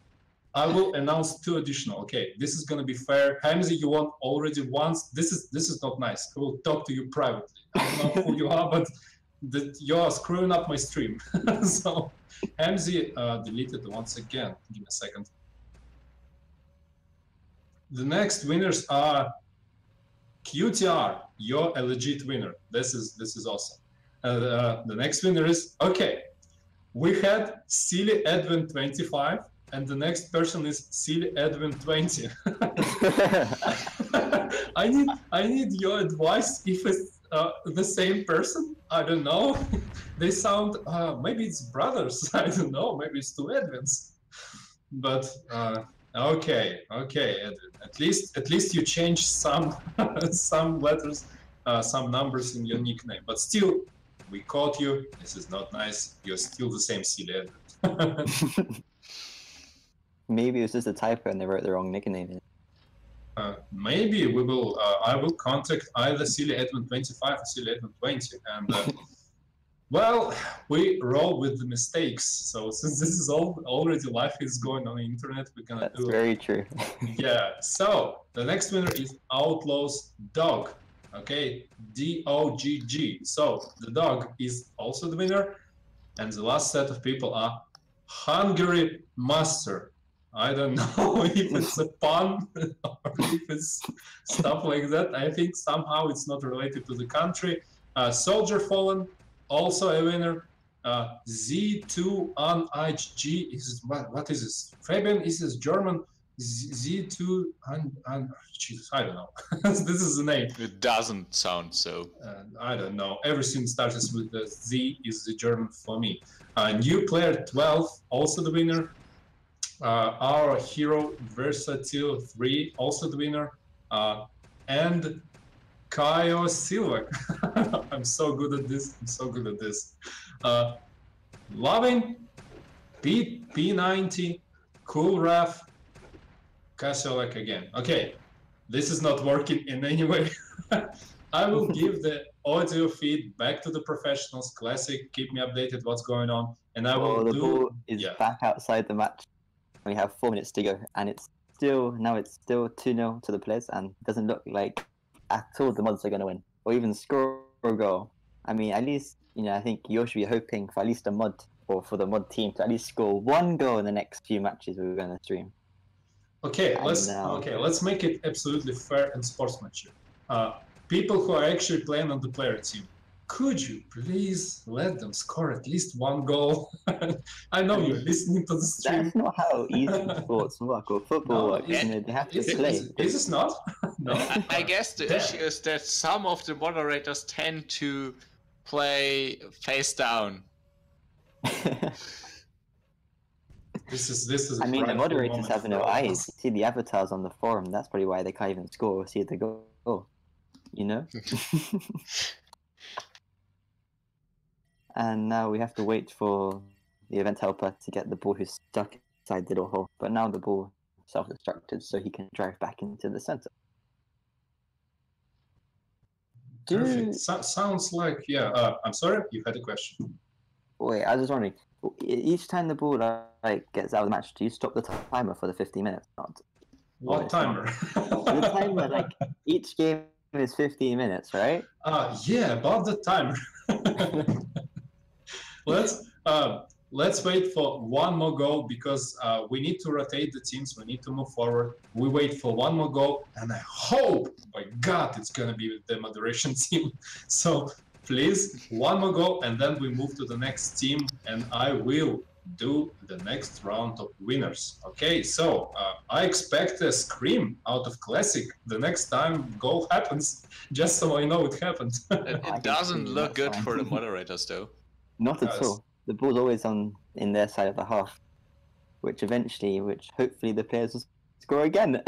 Speaker 1: I will announce 2 additional. Okay, this is gonna be fair. Hamzi, you won already once. This is not nice. I will talk to you privately. I don't know who you are, but you are screwing up my stream. So Hamzi deleted once again. Give me a second. The next winners are QTR. You're a legit winner. This is awesome. The next winner is okay. We had Silly Edwin 25. And the next person is Silly Edwin 20. I need your advice if it's the same person. I don't know. They sound maybe it's brothers. I don't know. Maybe it's 2 Edwins. But okay, Edwin. At least you changed some some letters, some numbers in your nickname. But still, we caught you. This is not nice. You're still the same Silly Edwin.
Speaker 4: Maybe it was just a typo and they wrote the wrong nickname.
Speaker 1: Maybe we will. I will contact either Silly Edwin 25 or Silly Edwin 20, and well, we roll with the mistakes. So since this is already life is going on the internet, we're gonna
Speaker 4: That's very true.
Speaker 1: Yeah. So the next winner is Outlaws Dog. Okay, DOGG. So the dog is also the winner, and the last set of people are Hungary Master. I don't know if it's a pun or if it's stuff like that. I think somehow it's not related to the country. Soldier Fallen, also a winner. Z2 on HG is what is this? Fabian, is this German? Z2 Jesus, I don't know. This is the name.
Speaker 2: It doesn't sound so.
Speaker 1: I don't know. Everything starts with the Z is the German for me. New player 12, also the winner. Our hero Versatile 3, also the winner. And Kaio Silva. I'm so good at this. I'm so good at this. Loving P90, Cool Raf, Kasiolek again. Okay, this is not working in any way. I will give the audio feed back to the professionals. Classic, keep me updated what's going on, and I will
Speaker 4: the ball is back outside the match. We have 4 minutes to go, and it's still 2-0 to the players, and it doesn't look like at all the mods are going to win or even score a goal. I mean, at least I think you should be hoping for at least a mod or for the mod team to at least score 1 goal in the next few matches we're going to stream.
Speaker 1: Okay, let's make it absolutely fair and sportsmanship. People who are actually playing on the player team, could you please let them score at least 1 goal? I know you're listening to the stream.
Speaker 4: That's not how easy sports work or football works. They have to play.
Speaker 1: Is this not? No.
Speaker 2: I guess the issue is that some of the moderators tend to play face down.
Speaker 1: This is.
Speaker 4: I mean, the moderators have no eyes. You see the avatars on the forum. That's probably why they can't even score or see the goal. You know. And now we have to wait for the event helper to get the ball who's stuck inside the little hole. But now the ball self-destructed, so he can drive back into the center.
Speaker 1: Perfect. Sounds like, yeah. I'm sorry, you had a question.
Speaker 4: Wait, I was just wondering, Each time the ball like gets out of the match, do you stop the timer for the 50 minutes? Not.
Speaker 1: What timer?
Speaker 4: The timer, like each game is 15 minutes, right?
Speaker 1: Yeah, about the timer. Let's wait for one more goal because we need to rotate the teams. We need to move forward. We wait for one more goal, and I hope, by God, it's gonna be the moderation team. So please, one more goal, and then we move to the next team, and I will do the next round of winners. Okay, so I expect a scream out of Classic the next time goal happens, just so I know it happened.
Speaker 2: It doesn't look good for the moderators, though.
Speaker 4: Not at all. The ball's always in their side of the half, which hopefully the players will score again.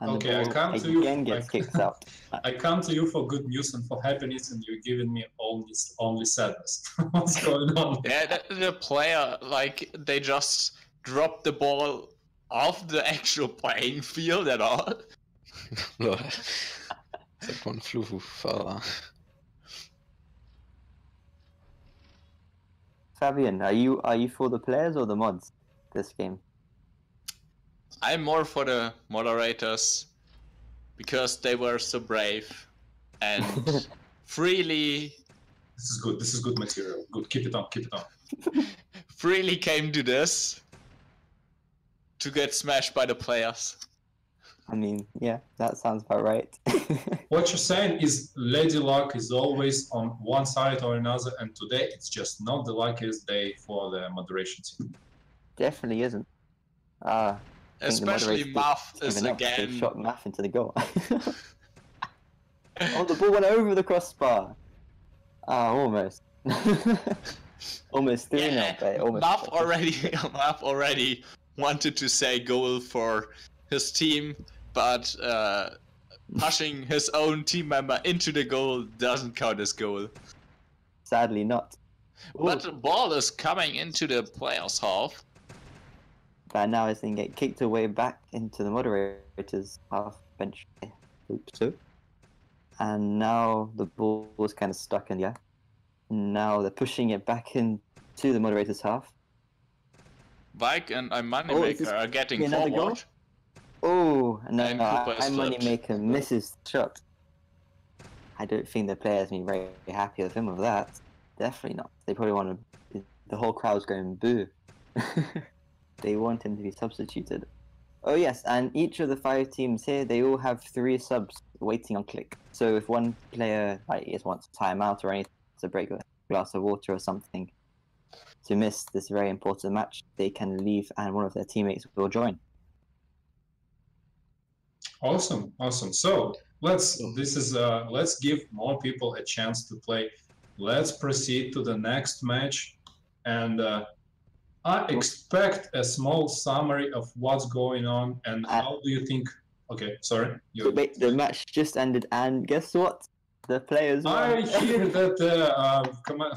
Speaker 4: And
Speaker 1: okay,
Speaker 4: the
Speaker 1: I
Speaker 4: ball
Speaker 1: come to you.
Speaker 4: again gets kicked out.
Speaker 1: I come to you for good news and for happiness, and you're giving me only sadness. What's going on?
Speaker 2: Yeah, the player, like, they just dropped the ball off the actual playing field at all.
Speaker 3: That one flew far.
Speaker 4: Fabian, are you for the players or the mods this game?
Speaker 2: I'm more for the moderators because they were so brave and freely.
Speaker 1: This is good. This is good material. Good. Keep it on. Keep it on.
Speaker 2: Freely came to this to get smashed by the players.
Speaker 4: I mean, yeah, that sounds about right.
Speaker 1: What you're saying is Lady Luck is always on one side or another, and today it's just not the luckiest day for the moderation team.
Speaker 4: Definitely isn't.
Speaker 2: Especially Muff is again.
Speaker 4: They shot Muff into the goal. Oh, the ball went over the crossbar. Almost. Almost 3-0, but almost.
Speaker 2: Muff already wanted to say goal for his team, but pushing his own team member into the goal doesn't count as goal.
Speaker 4: Sadly not.
Speaker 2: But the ball is coming into the players' half.
Speaker 4: But now it's going to get kicked away back into the moderator's half bench. I hope so. And now the ball is kind of stuck in the air. Now they're pushing it back into the moderator's half.
Speaker 2: Vike and Moneymaker are getting forward.
Speaker 4: Goal? Oh, no,
Speaker 2: And Cooper is
Speaker 4: Moneymaker misses the shot. I don't think the players will be very happy with him with that. Definitely not. They probably want to... The whole crowd's going boo. They want him to be substituted. Oh yes, and each of the 5 teams here, they all have 3 subs waiting on click. So if one player just wants a timeout or anything, to break a glass of water or something, to miss this very important match, they can leave and one of their teammates will join.
Speaker 1: Awesome, awesome. So let's give more people a chance to play. Let's proceed to the next match, and I expect a small summary of what's going on and how do you think. Okay, sorry.
Speaker 4: Wait, the match just ended, and guess what? The players won.
Speaker 1: I hear that. Come on.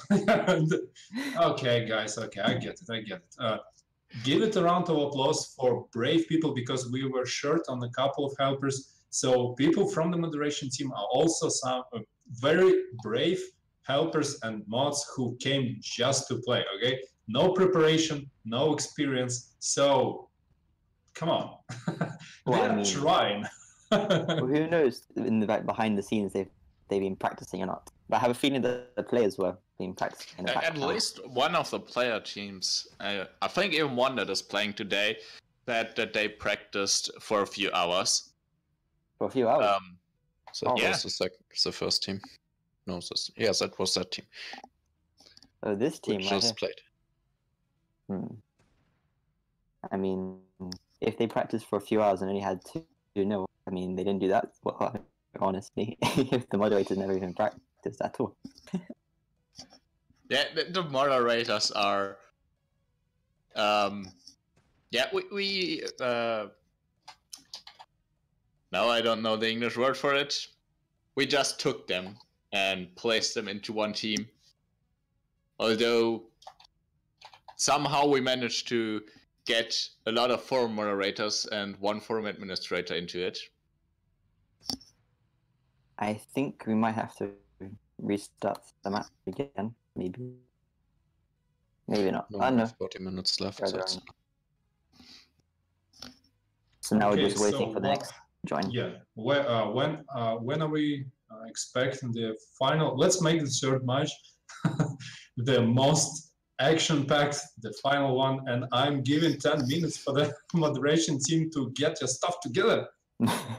Speaker 1: Okay, guys. Okay, I get it. Give it a round of applause for brave people because we were short on a couple of helpers. So people from the moderation team are also some very brave helpers and mods who came just to play. Okay, no preparation, no experience. So come on, they're trying.
Speaker 4: Well, who knows? In the behind the scenes, they've been practicing or not. But I have a feeling that the players were being practicing. In the
Speaker 2: At least one of the player teams, I think even one that is playing today, that they practiced for a few hours.
Speaker 4: For a few hours?
Speaker 3: So that was the first team. No, that was that team.
Speaker 4: Oh, this team
Speaker 3: which just played.
Speaker 4: I mean, if they practiced for a few hours and only had 2-0, I mean, they didn't do that. Well, honestly, if the moderators never even practiced at all.
Speaker 2: Yeah, the moderators are. We now I don't know the English word for it. We just took them and placed them into one team. Although somehow we managed to get a lot of forum moderators and one forum administrator into it.
Speaker 4: I think we might have to restart the map again, maybe. Maybe not.
Speaker 3: No,
Speaker 4: I don't know.
Speaker 3: 40 minutes left.
Speaker 4: Further
Speaker 3: So it's
Speaker 4: on. So now we're
Speaker 1: Okay,
Speaker 4: just waiting
Speaker 1: so
Speaker 4: for the
Speaker 1: what-
Speaker 4: next join.
Speaker 1: Yeah. When are we expecting the final? Let's make the third match the most action-packed, the final one, and I'm giving 10 minutes for the moderation team to get your stuff together.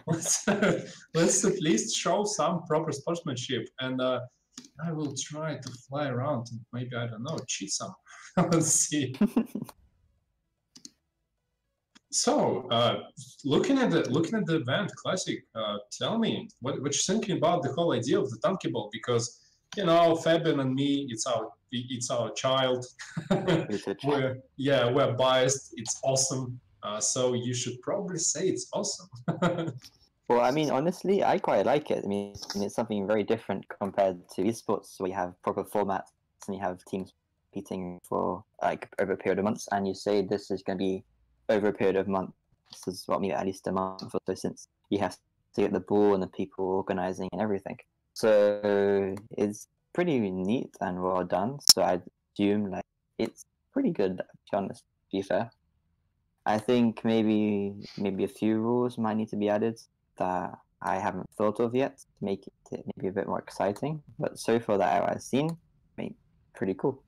Speaker 1: Let's at least show some proper sportsmanship, and I will try to fly around and maybe, I don't know, cheat some. Let's see. So, looking at the event classic, tell me what you're thinking about the whole idea of the Tankiball, because you know Fabian and me, it's our child. We're biased. It's awesome. So you should probably say it's awesome.
Speaker 4: Well, I mean, honestly, I quite like it. I mean, it's something very different compared to esports, where you have proper formats and you have teams competing for like over a period of months, and you say this is going to be over a period of months, as well, maybe at least a month or so, since you have to get the ball and the people organizing and everything. So it's pretty neat and well done. So I assume like it's pretty good, to be honest, to be fair. I think maybe a few rules might need to be added that I haven't thought of yet to make it maybe a bit more exciting. But so far that I've seen, I mean, pretty cool.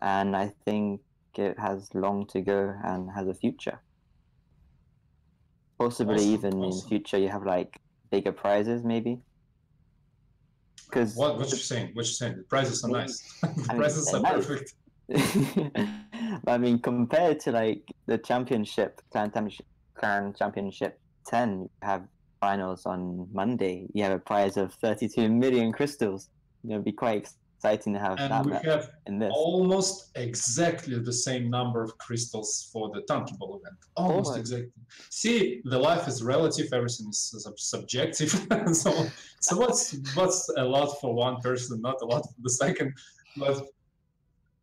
Speaker 4: And I think it has long to go and has a future. Possibly even in the future you have like bigger prizes maybe. Because
Speaker 1: what you're saying? What you're saying? The prizes are nice. The prizes are
Speaker 4: nice.
Speaker 1: perfect.
Speaker 4: I mean, compared to like the championship, clan championship 10, you have finals on Monday. You have a prize of 32 million crystals. It'd be quite exciting to have
Speaker 1: And
Speaker 4: that
Speaker 1: we
Speaker 4: match
Speaker 1: have
Speaker 4: in this.
Speaker 1: almost exactly the same number of crystals for the Tankiball event. Almost exactly. See, the life is relative. Everything is subjective. so what's a lot for one person, not a lot for the second. But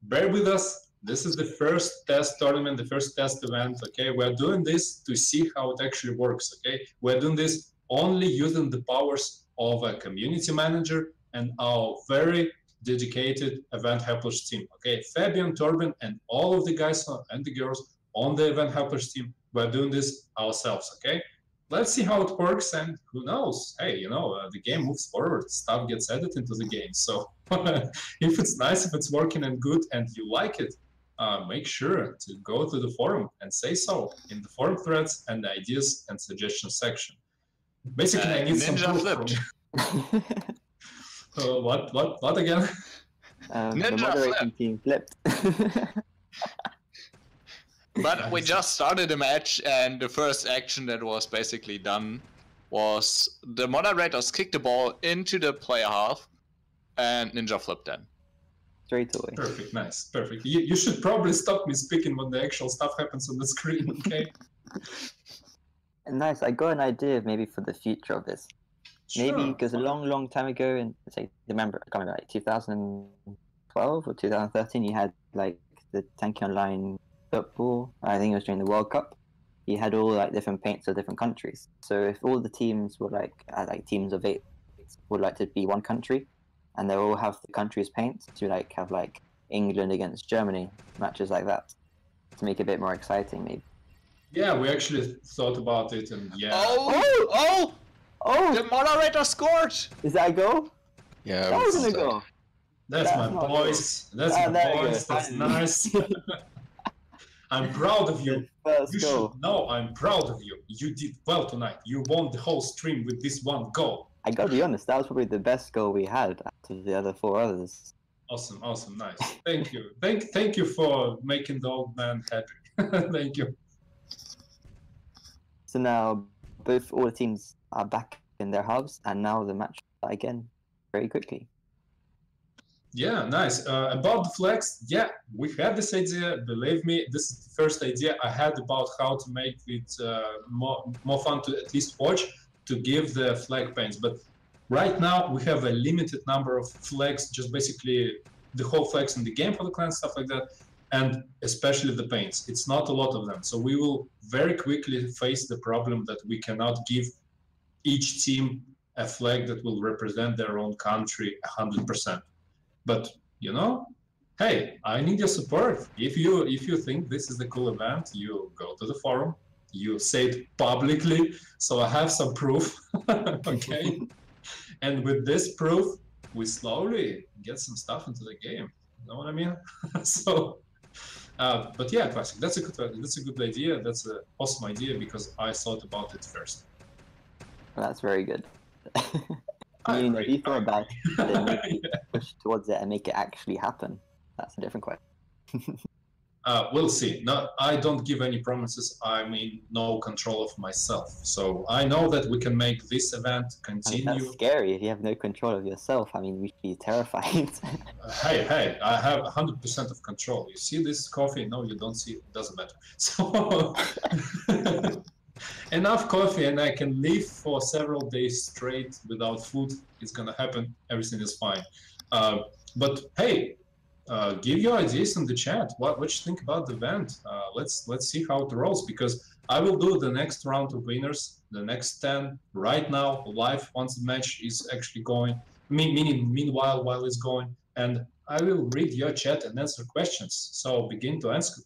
Speaker 1: bear with us. This is the first test tournament, the first test event. Okay, we're doing this to see how it actually works. Okay, we're doing this only using the powers of a community manager and our very dedicated event helpers team. Okay, Fabian, Torben, and all of the guys and the girls on the event helpers team, we're doing this ourselves. Okay, let's see how it works, and who knows? Hey, you know, the game moves forward, stuff gets added into the game. So if it's nice, if it's working and good, and you like it, make sure to go to the forum and say so in the forum threads and the ideas and suggestions section. Basically, I need some proof from you. What again?
Speaker 4: The moderating team flipped.
Speaker 2: But we just started a match, and the first action that was basically done was the moderators kicked the ball into the player half, and Ninja flipped then.
Speaker 4: Straight away.
Speaker 1: Perfect, nice, perfect. You should probably stop me speaking when the actual stuff happens on the screen, okay?
Speaker 4: Nice. I got an idea maybe for the future of this.
Speaker 1: Sure.
Speaker 4: Maybe because a long time ago, in say, remember, I can't remember, like 2012 or 2013, you had like the Tanki Online football. I think it was during the World Cup. You had all like different paints of different countries. So if all the teams were like teams of 8 would like to be one country, and they all have the country's paint to like have like England against Germany matches like that to make it a bit more exciting, maybe.
Speaker 1: Yeah, we actually thought about it, and yeah.
Speaker 2: Oh! The moderator scored!
Speaker 4: Is that a goal?
Speaker 3: Yeah,
Speaker 4: That wasn't a goal.
Speaker 1: That's my boys. That's my boys. That's nice. I'm proud of you. You should know I'm proud of you. You did well tonight. You won the whole stream with this one goal.
Speaker 4: I gotta be honest, that was probably the best goal we had out of the other 4 others.
Speaker 1: Awesome, nice. Thank you. Thank you for making the old man happy. Thank you.
Speaker 4: So now all the teams are back in their hubs, and now the match again very quickly.
Speaker 1: Yeah, nice. About the flags, yeah, we had this idea. Believe me, this is the first idea I had about how to make it more fun to at least watch, to give the flag paints. But right now we have a limited number of flags, just basically the whole flags in the game for the clan, stuff like that, and especially the paints. It's not a lot of them. So we will very quickly face the problem that we cannot give each team a flag that will represent their own country 100%. But, you know, hey, I need your support. If you think this is the cool event, you go to the forum, you say it publicly, so I have some proof. Okay, and with this proof, we slowly get some stuff into the game. You know what I mean? So, but yeah, Classic, that's a good idea. That's an awesome idea because I thought about it first.
Speaker 4: Well, that's very good.
Speaker 1: I
Speaker 4: You know,
Speaker 1: agree,
Speaker 4: if you thought
Speaker 1: I
Speaker 4: about it, then maybe
Speaker 1: Yeah.
Speaker 4: push towards it and make it actually happen. That's a different question.
Speaker 1: We'll see. No, I don't give any promises. I mean, no control of myself. So I know that we can make this event
Speaker 4: I mean,
Speaker 1: continue.
Speaker 4: that's scary if you have no control of yourself. I mean, we should be terrified.
Speaker 1: Hey, I have 100% of control. You see this coffee? No, you don't see it. Doesn't matter. So enough coffee, and I can live for several days straight without food. It's gonna happen. Everything is fine. But hey, give your ideas in the chat. What you think about the event? Let's see how it rolls, because I will do the next round of winners, the next 10 right now live once the match is actually going. Meanwhile, while it's going, and I will read your chat and answer questions. So begin to ask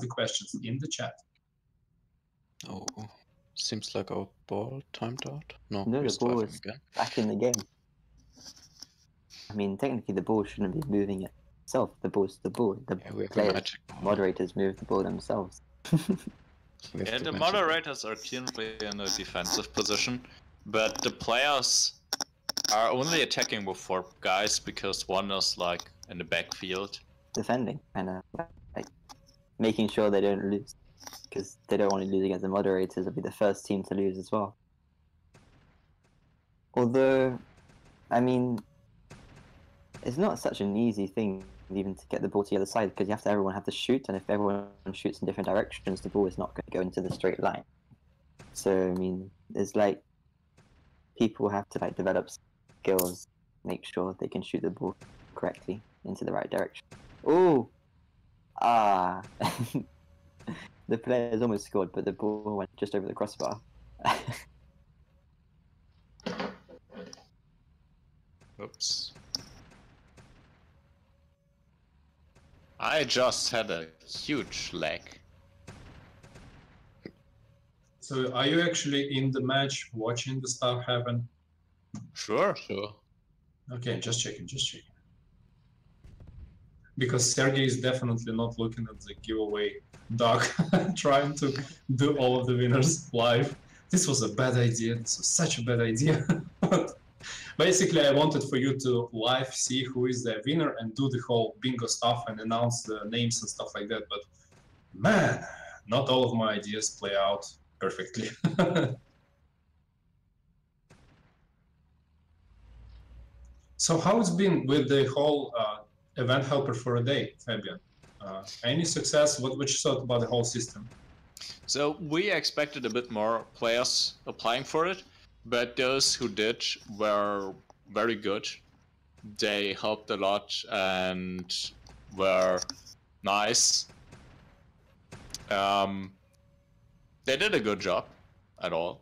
Speaker 1: the questions in the chat.
Speaker 3: Oh, seems like our ball timed out. No,
Speaker 4: No,
Speaker 3: we're
Speaker 4: the ball
Speaker 3: starting
Speaker 4: is
Speaker 3: again.
Speaker 4: back in the game. I mean, technically, the ball shouldn't be moving itself. The ball's the ball. The
Speaker 3: Yeah, we have a
Speaker 4: players,
Speaker 3: magic ball.
Speaker 4: moderators move the ball themselves.
Speaker 3: We have
Speaker 2: Yeah, the
Speaker 3: magic
Speaker 2: moderators are clearly in a defensive position, but the players are only attacking with 4 guys because one is like in the backfield.
Speaker 4: Defending, kind of like making sure they don't lose, because they don't want to lose against the moderators. They'll be the first team to lose as well. Although, I mean, it's not such an easy thing even to get the ball to the other side, because you have to everyone have to shoot, and if everyone shoots in different directions, the ball is not going to go into the straight line. So I mean, it's like people have to like develop skills, make sure they can shoot the ball correctly into the right direction. Oh, the players almost scored, but the ball went just over the crossbar.
Speaker 2: Oops. I just had a huge lag.
Speaker 1: So are you actually in the match watching the stuff happen?
Speaker 2: Sure.
Speaker 3: Sure.
Speaker 1: Okay, just checking. Because Sergey is definitely not looking at the giveaway doc, trying to do all of the winners live. This was a bad idea. This was such a bad idea. But basically, I wanted for you to live see who is the winner and do the whole bingo stuff and announce the names and stuff like that. But man, not all of my ideas play out perfectly. So how it's been with the whole event helper for a day, Fabian? Any success? What you thought about the whole system?
Speaker 2: So we expected a bit more players applying for it, but those who did were very good. They helped a lot and were nice. They did a good job at all.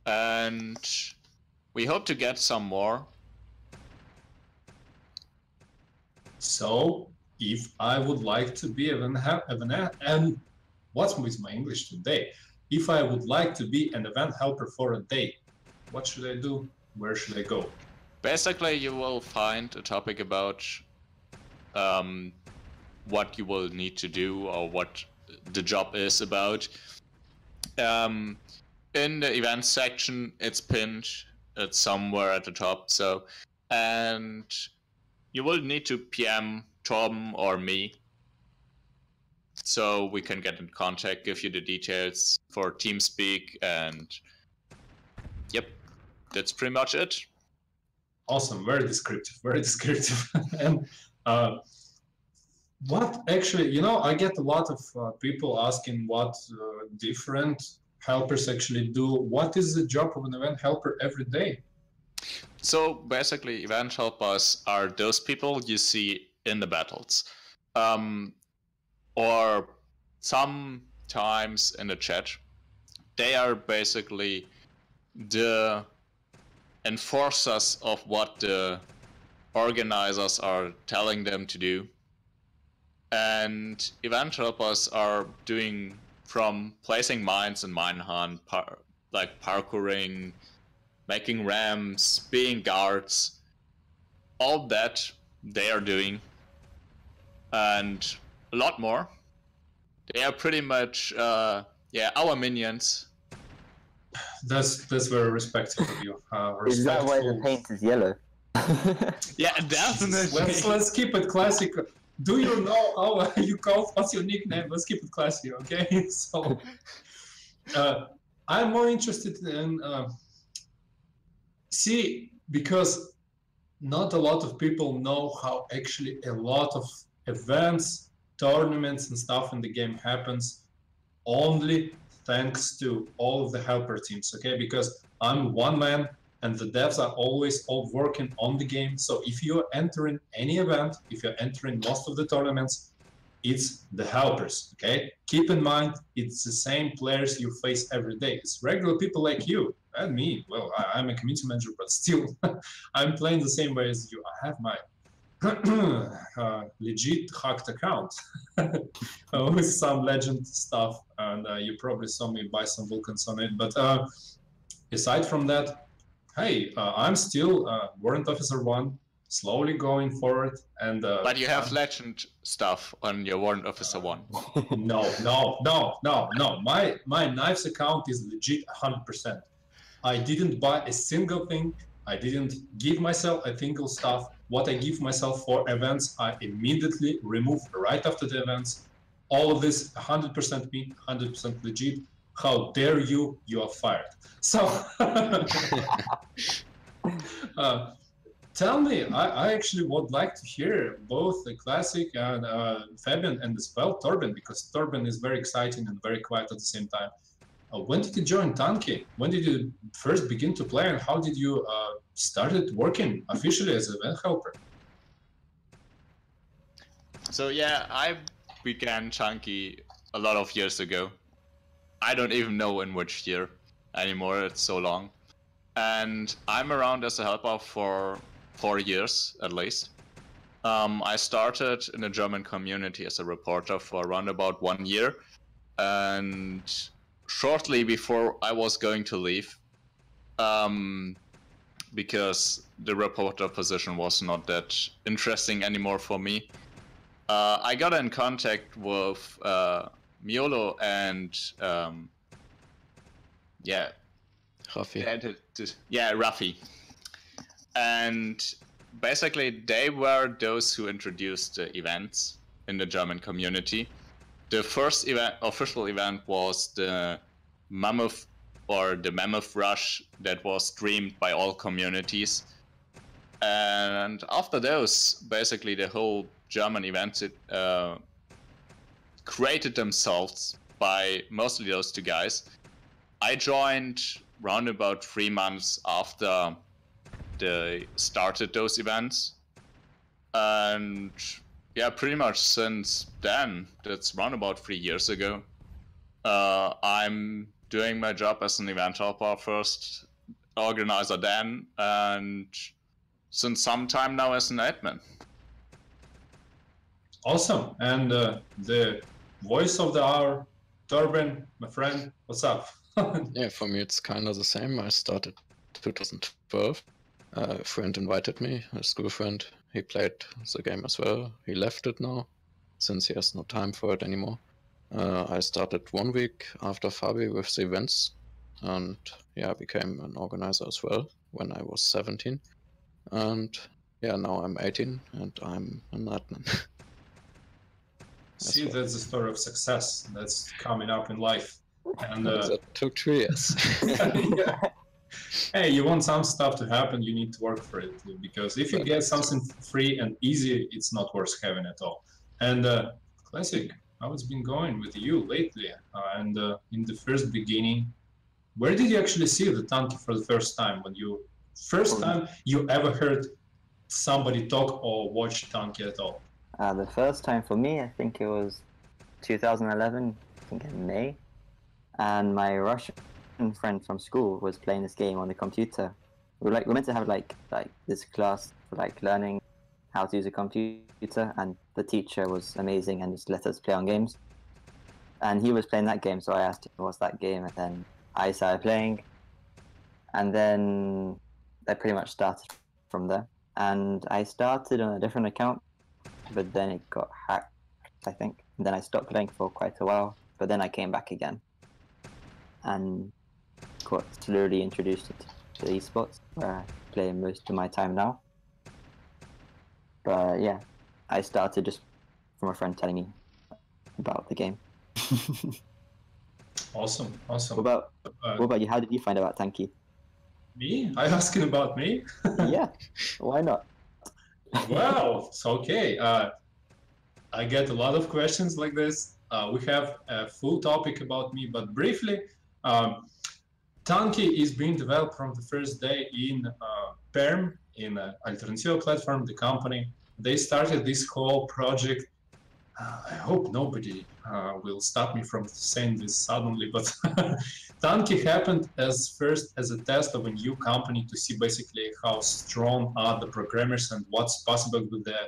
Speaker 2: And we hope to get some more.
Speaker 1: So, if I would like to be and what's with my English today? If I would like to be an event helper for a day, what should I do? Where should I go?
Speaker 2: Basically, you will find a topic about what you will need to do or what the job is about. In the events section, it's pinned. It's somewhere at the top. So, and you will need to PM Tom or me, so we can get in contact, give you the details for TeamSpeak, and yep, that's pretty much it.
Speaker 1: Awesome, very descriptive, very descriptive. And what actually, I get a lot of people asking what different helpers actually do. What is the job of an event helper every day?
Speaker 2: So basically, event helpers are those people you see in the battles, or sometimes in the chat. They are basically the enforcers of what the organizers are telling them to do. And event helpers are doing from placing mines in mine hunt, like parkouring, making ramps, being guards, all that they are doing, and a lot more. They are pretty much, our minions.
Speaker 1: That's very respectful of you.
Speaker 4: Is that why the paint is yellow?
Speaker 2: Yeah, definitely.
Speaker 1: Let's keep it classic. Do you know how you call? What's your nickname? Let's keep it classy, okay? So, I'm more interested in because not a lot of people know how actually a lot of events, tournaments, and stuff in the game happens only thanks to all of the helper teams, okay? Because I'm one man and the devs are always all working on the game. So if you're entering any event, if you're entering most of the tournaments, it's the helpers, okay? Keep in mind, it's the same players you face every day. It's regular people like you and me. Well, I'm a community manager, but still, I'm playing the same way as you. I have my legit hacked account with some legend stuff, and you probably saw me buy some Vulcans on it. But aside from that, hey, I'm still Warrant Officer 1, slowly going forward. And
Speaker 2: but you have legend stuff on your Warrant Officer 1.
Speaker 1: No. My knives account is legit 100%. I didn't buy a single thing. I didn't give myself a single stuff. What I give myself for events, I immediately remove right after the events. All of this 100% me, 100% legit. How dare you? You are fired. So, tell me, I actually would like to hear both the classic and Fabian and as well Torben, because Torben is very exciting and very quiet at the same time. When did you join Tanki? When did you first begin to play, and how did you started working officially as an event helper?
Speaker 2: So yeah, I began Tanki a lot of years ago. I don't even know in which year anymore, it's so long. And I'm around as a helper for 4 years at least. I started in the German community as a reporter for around about 1 year. And shortly before I was going to leave, because the reporter position was not that interesting anymore for me, I got in contact with Miolo and
Speaker 3: Rafi.
Speaker 2: Rafi. And basically they were those who introduced the events in the German community. The first official event was the Mammoth Rush that was streamed by all communities. And after those, basically the whole German events created themselves by mostly those two guys. I joined round about 3 months after they started those events. And yeah, pretty much since then, that's round about 3 years ago, I'm doing my job as an event helper first, organizer then, and since some time now as an admin.
Speaker 1: Awesome. And the voice of the hour, Torben, my friend, what's up?
Speaker 3: Yeah, for me it's kind of the same. I started 2012. A friend invited me, a school friend. He played the game as well. He left it now, since he has no time for it anymore. I started 1 week after Fabi with the events, and yeah, I became an organizer as well when I was 17. And yeah, now I'm 18 and I'm an admin.
Speaker 1: See, that's the story of success that's coming up in life. And
Speaker 3: that took 2 years.
Speaker 1: yeah. Hey, you want some stuff to happen, you need to work for it, because if you get something free and easy, it's not worth having at all. And Classic, how it's been going with you lately? And in the first beginning, where did you actually see the Tanki for the first time? When you time you ever heard somebody talk or watch Tanki at all?
Speaker 4: The first time for me, I think it was 2011, I think in May, and my Russian friend from school was playing this game on the computer. We were meant to have like this class like learning how to use a computer, and the teacher was amazing and just let us play on games. And he was playing that game, so I asked him what's that game, and then I started playing, and then I pretty much started from there. And I started on a different account, but then it got hacked, I think. And then I stopped playing for quite a while, but then I came back again and got slowly introduced to esports, where I play most of my time now. But yeah, I started just from a friend telling me about the game.
Speaker 1: Awesome.
Speaker 4: What about you? How did you find out about Tanki?
Speaker 1: Me? Are you asking about me?
Speaker 4: Yeah, why not?
Speaker 1: Well, so okay. I get a lot of questions like this. We have a full topic about me, but briefly, Tanki is being developed from the first day in Perm, in Alternativa platform, the company. They started this whole project. I hope nobody will stop me from saying this suddenly, but Tanki happened as a test of a new company to see basically how strong are the programmers and what's possible with the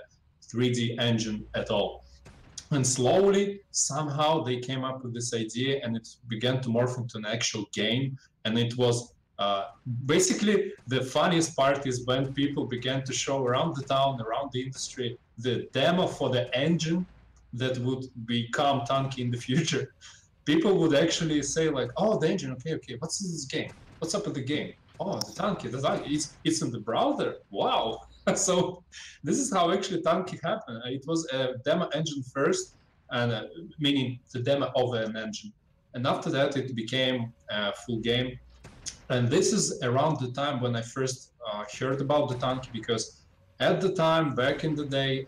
Speaker 1: 3D engine at all. And slowly, somehow, they came up with this idea, and it began to morph into an actual game. And it was basically the funniest part is when people began to show around the town, around the industry, the demo for the engine that would become Tanki in the future. People would actually say like, "Oh, the engine, okay, what's this game? What's up with the game? Oh, the Tanki, it's in the browser. Wow!" So this is how actually Tanki happened. It was a demo engine first, and meaning the demo of an engine, and after that it became a full game. And this is around the time when I first heard about the Tanki, because at the time, back in the day,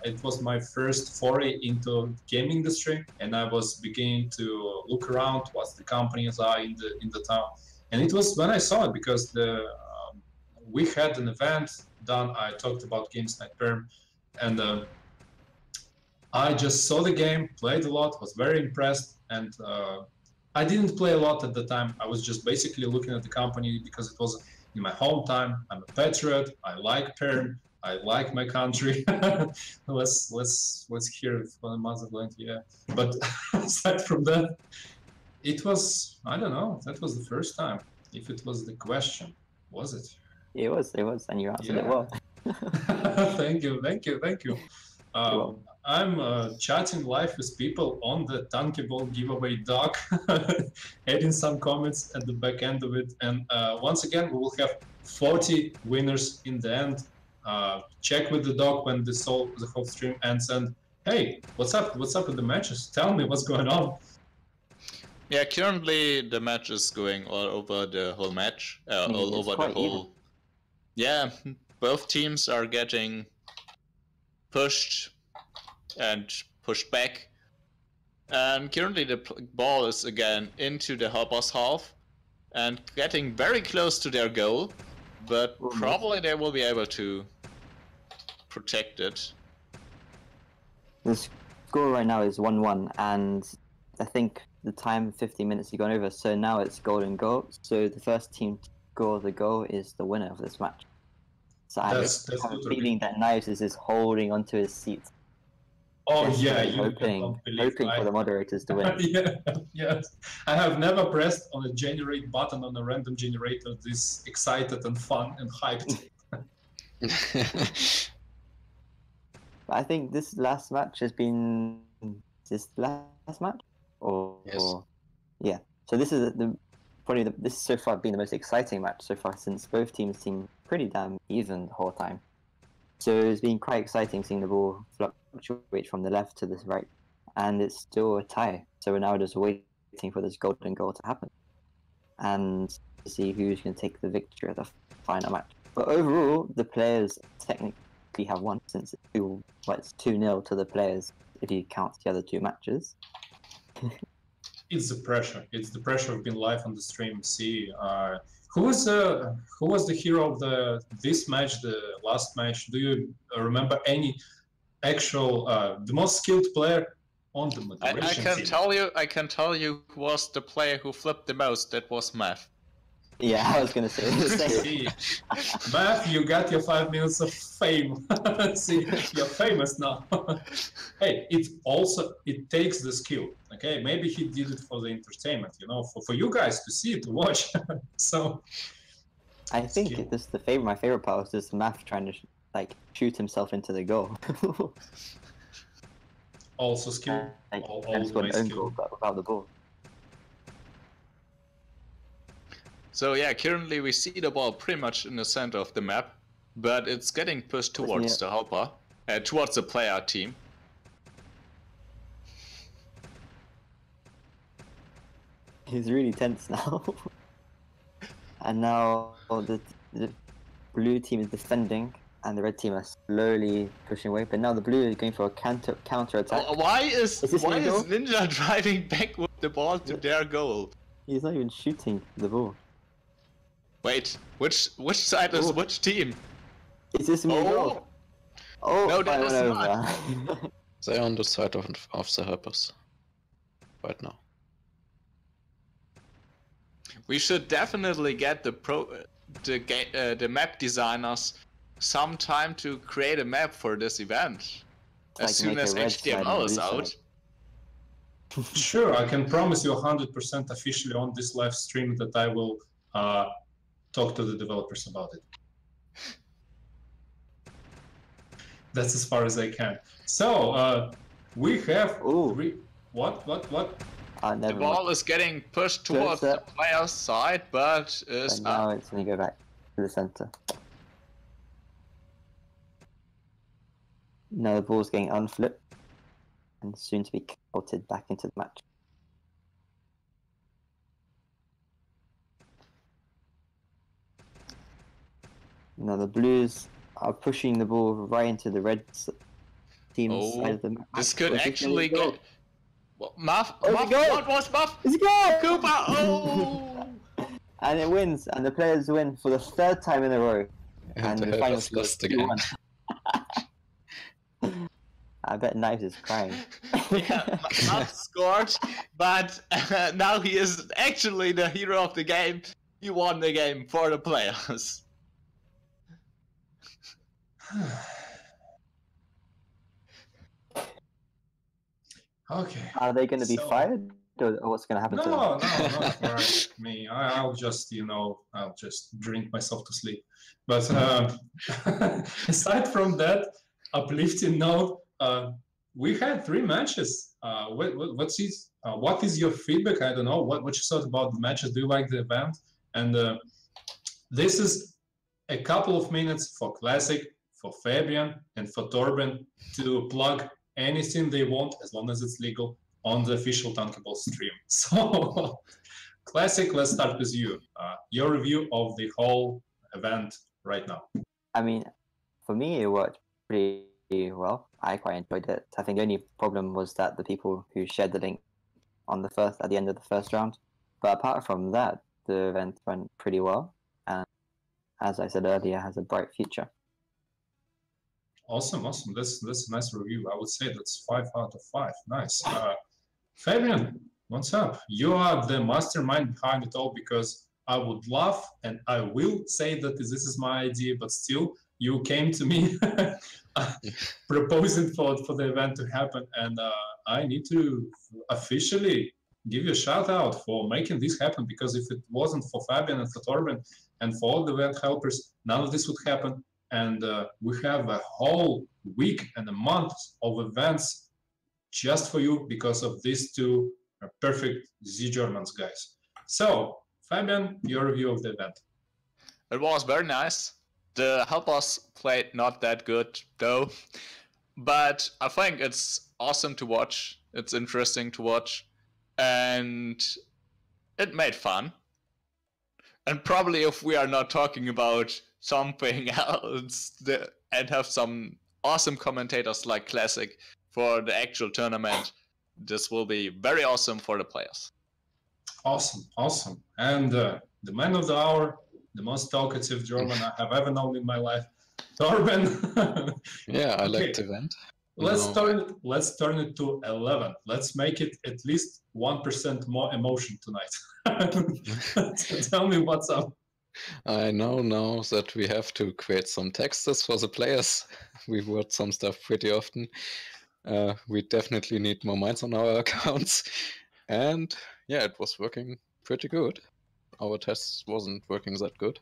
Speaker 1: it was my first foray into game industry, and I was beginning to look around what the companies are in the town. And it was when I saw it, because we had an event done. I talked about Games Night Perm, and I just saw the game, played a lot, was very impressed, and I didn't play a lot at the time. I was just basically looking at the company because it was in my hometown. I'm a patriot. I like Perm. I like my country. let's hear it from the motherland. Yeah. But aside from that, it was, I don't know. That was the first time. If it was the question, was it?
Speaker 4: It was, and you answered it well.
Speaker 1: Thank you. I'm chatting live with people on the Tankiball giveaway doc, adding some comments at the back end of it. And once again, we will have 40 winners in the end. Check with the doc when the whole stream ends. And hey, what's up? What's up with the matches? Tell me what's going on.
Speaker 2: Yeah, currently the match is going all over the whole match, all over the whole.
Speaker 4: Even.
Speaker 2: Yeah, both teams are getting pushed and pushed back, and currently the ball is again into the helpers half and getting very close to their goal, but probably they will be able to protect it.
Speaker 4: The score right now is 1-1, and I think the time 15 minutes has gone over, so now it's golden goal. So the first team to score the goal is the winner of this match. So I have a feeling that Knives is just holding onto his seat.
Speaker 1: Oh yeah,
Speaker 4: hoping for the moderators to win.
Speaker 1: Yes. I have never pressed on a generate button on a random generator this excited and fun and hyped.
Speaker 4: I think this last match has been this last match,
Speaker 3: Yes.
Speaker 4: Yeah. So this is this so far been the most exciting match so far, since both teams seem pretty damn even the whole time. So it's been quite exciting seeing the ball fluctuate from the left to the right, and it's still a tie. So we're now just waiting for this golden goal to happen and to see who's going to take the victory at the final match. But overall, the players technically have won, since it's 2-0 to the players if you count the other two matches.
Speaker 1: It's the pressure. It's the pressure of being live on the stream. See, who was the hero of this match, the last match? Do you remember any actual the most skilled player on the moderation team?
Speaker 2: I can tell you who was the player who flipped the most. That was Math.
Speaker 4: Yeah, I was gonna say the same.
Speaker 1: See, Math, you got your 5 minutes of fame. See, you're famous now. Hey, it takes the skill. Okay, maybe he did it for the entertainment, you know, for you guys to see, to watch. So
Speaker 4: I think
Speaker 1: skill.
Speaker 4: this is my favorite part was just Math trying to like shoot himself into the goal.
Speaker 1: Also skill,
Speaker 4: Like,
Speaker 1: all
Speaker 4: and
Speaker 1: the
Speaker 4: scored
Speaker 1: way
Speaker 4: an own
Speaker 1: skill.
Speaker 4: goal but without the ball.
Speaker 2: So yeah, currently we see the ball pretty much in the center of the map, but it's getting pushed towards the helper, towards the player team.
Speaker 4: He's really tense now. And now the blue team is defending, and the red team are slowly pushing away. But now the blue is going for a counter attack.
Speaker 2: Why is
Speaker 4: Is this my goal?
Speaker 2: Ninja driving back with the ball to their goal?
Speaker 4: He's not even shooting the ball.
Speaker 2: Wait, which side is which team?
Speaker 4: Is this my goal? Oh,
Speaker 2: No, that
Speaker 4: I
Speaker 2: is
Speaker 4: went
Speaker 2: not.
Speaker 4: over.
Speaker 3: They're on the side of the helpers right now.
Speaker 2: We should definitely get the map designers some time to create a map for this event.
Speaker 4: Like
Speaker 2: As soon
Speaker 4: make
Speaker 2: as
Speaker 4: a red side and
Speaker 2: HTML
Speaker 4: blue
Speaker 2: is
Speaker 4: side.
Speaker 2: out.
Speaker 1: Sure, I can promise you 100% officially on this live stream that I will talk to the developers about it. That's as far as I can. So we have what?
Speaker 2: The
Speaker 4: Never
Speaker 2: ball
Speaker 4: mind.
Speaker 2: is getting pushed towards the player's side, but is
Speaker 4: And now it's going to go back to the center. Now the ball's getting unflipped and soon to be catapulted back into the match. Now the blues are pushing the ball right into the red team's side of the match.
Speaker 2: This could
Speaker 4: Which is
Speaker 2: actually
Speaker 4: gonna
Speaker 2: get... Muff,
Speaker 4: Oh, it's a goal!
Speaker 2: what was Muff?
Speaker 4: It's a goal!
Speaker 2: Cooper, oh!
Speaker 4: And it wins, and the players win for the third time in a row.
Speaker 3: And the
Speaker 4: the final
Speaker 3: helpers
Speaker 4: score is
Speaker 3: lost again.
Speaker 4: 2-1. I bet Knives is crying.
Speaker 2: Yeah, Muff scored, but now he is actually the hero of the game. He won the game for the players.
Speaker 1: Okay.
Speaker 4: Are they going to be fired, or what's going to happen to them?
Speaker 1: No, not for me. I'll just, I'll just drink myself to sleep. But aside from that uplifting note, we had 3 matches. What is your feedback? I don't know. What you thought about the matches? Do you like the event? And this is a couple of minutes for Classic, for Fabian, and for Torben to plug anything they want, as long as it's legal, on the official Tankiball stream. So, Classic, let's start with you. Your review of the whole event right now.
Speaker 4: I mean, for me, it worked pretty well. I quite enjoyed it. I think the only problem was that the people who shared the link on at the end of the first round. But apart from that, the event went pretty well, and as I said earlier, has a bright future.
Speaker 1: Awesome. That's a nice review. I would say that's 5 out of 5. Nice. Fabian, what's up? You are the mastermind behind it all, because I would love, and I will say that this is my idea, but still, you came to me proposing for the event to happen, and I need to officially give you a shout out for making this happen, because if it wasn't for Fabian and for Torben and for all the event helpers, none of this would happen. And we have a whole week and a month of events just for you because of these 2 perfect Z-Germans guys. So, Fabian, your review of the event.
Speaker 2: It was very nice. The helpers played not that good, though. But I think it's awesome to watch. It's interesting to watch. And it made fun. And probably if we are not talking about something else and have some awesome commentators like Classic for the actual tournament, this will be very awesome for the players.
Speaker 1: Awesome. And the man of the hour, the most talkative German I have ever known in my life, Torben.
Speaker 3: Yeah, I like the event.
Speaker 1: Let's turn it to 11. Let's make it at least 1% more emotion tonight. Tell me what's up.
Speaker 3: I know now that we have to create some texts for the players. We wrote some stuff pretty often. We definitely need more minds on our accounts. And yeah, it was working pretty good. Our tests wasn't working that good.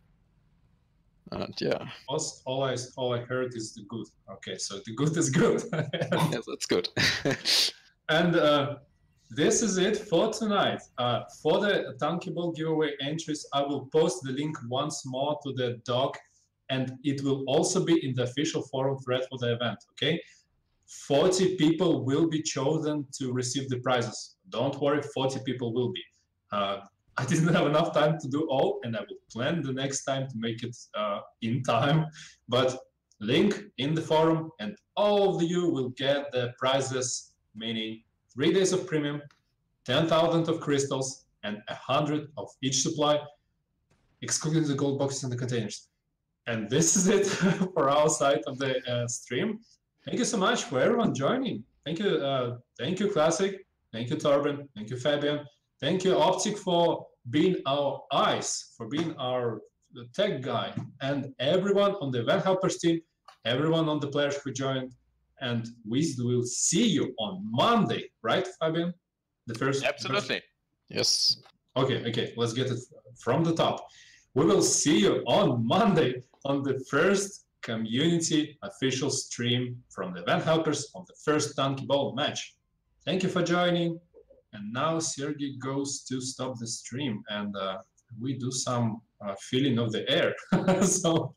Speaker 3: And yeah.
Speaker 1: All I heard is the good. Okay, so the good is good.
Speaker 3: Yeah, that's good.
Speaker 1: And this is it for tonight. For the Tankiball giveaway entries, I will post the link once more to the doc, and it will also be in the official forum thread for the event, okay? 40 people will be chosen to receive the prizes. Don't worry, 40 people will be. I didn't have enough time to do all, and I will plan the next time to make it in time. But link in the forum, and all of you will get the prizes, meaning 3 days of premium, 10,000 of crystals, and 100 of each supply, excluding the gold boxes and the containers. And this is it for our side of the stream. Thank you so much for everyone joining. Thank you, Classic. Thank you, Torben. Thank you, Fabian. Thank you, Optic, for being our eyes, for being our tech guy, and everyone on the Event Helpers team, everyone on the players who joined. And we will see you on Monday, right, Fabian? The first.
Speaker 2: Absolutely.
Speaker 3: Yes.
Speaker 1: Okay. Let's get it from the top. We will see you on Monday on the first community official stream from the Event Helpers on the first Tankiball match. Thank you for joining. And now Sergey goes to stop the stream, and we do some filling of the air. So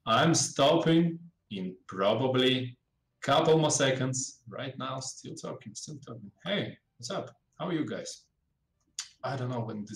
Speaker 1: I'm stopping in probably a couple more seconds. Right now, still talking. Hey, what's up? How are you guys? I don't know when this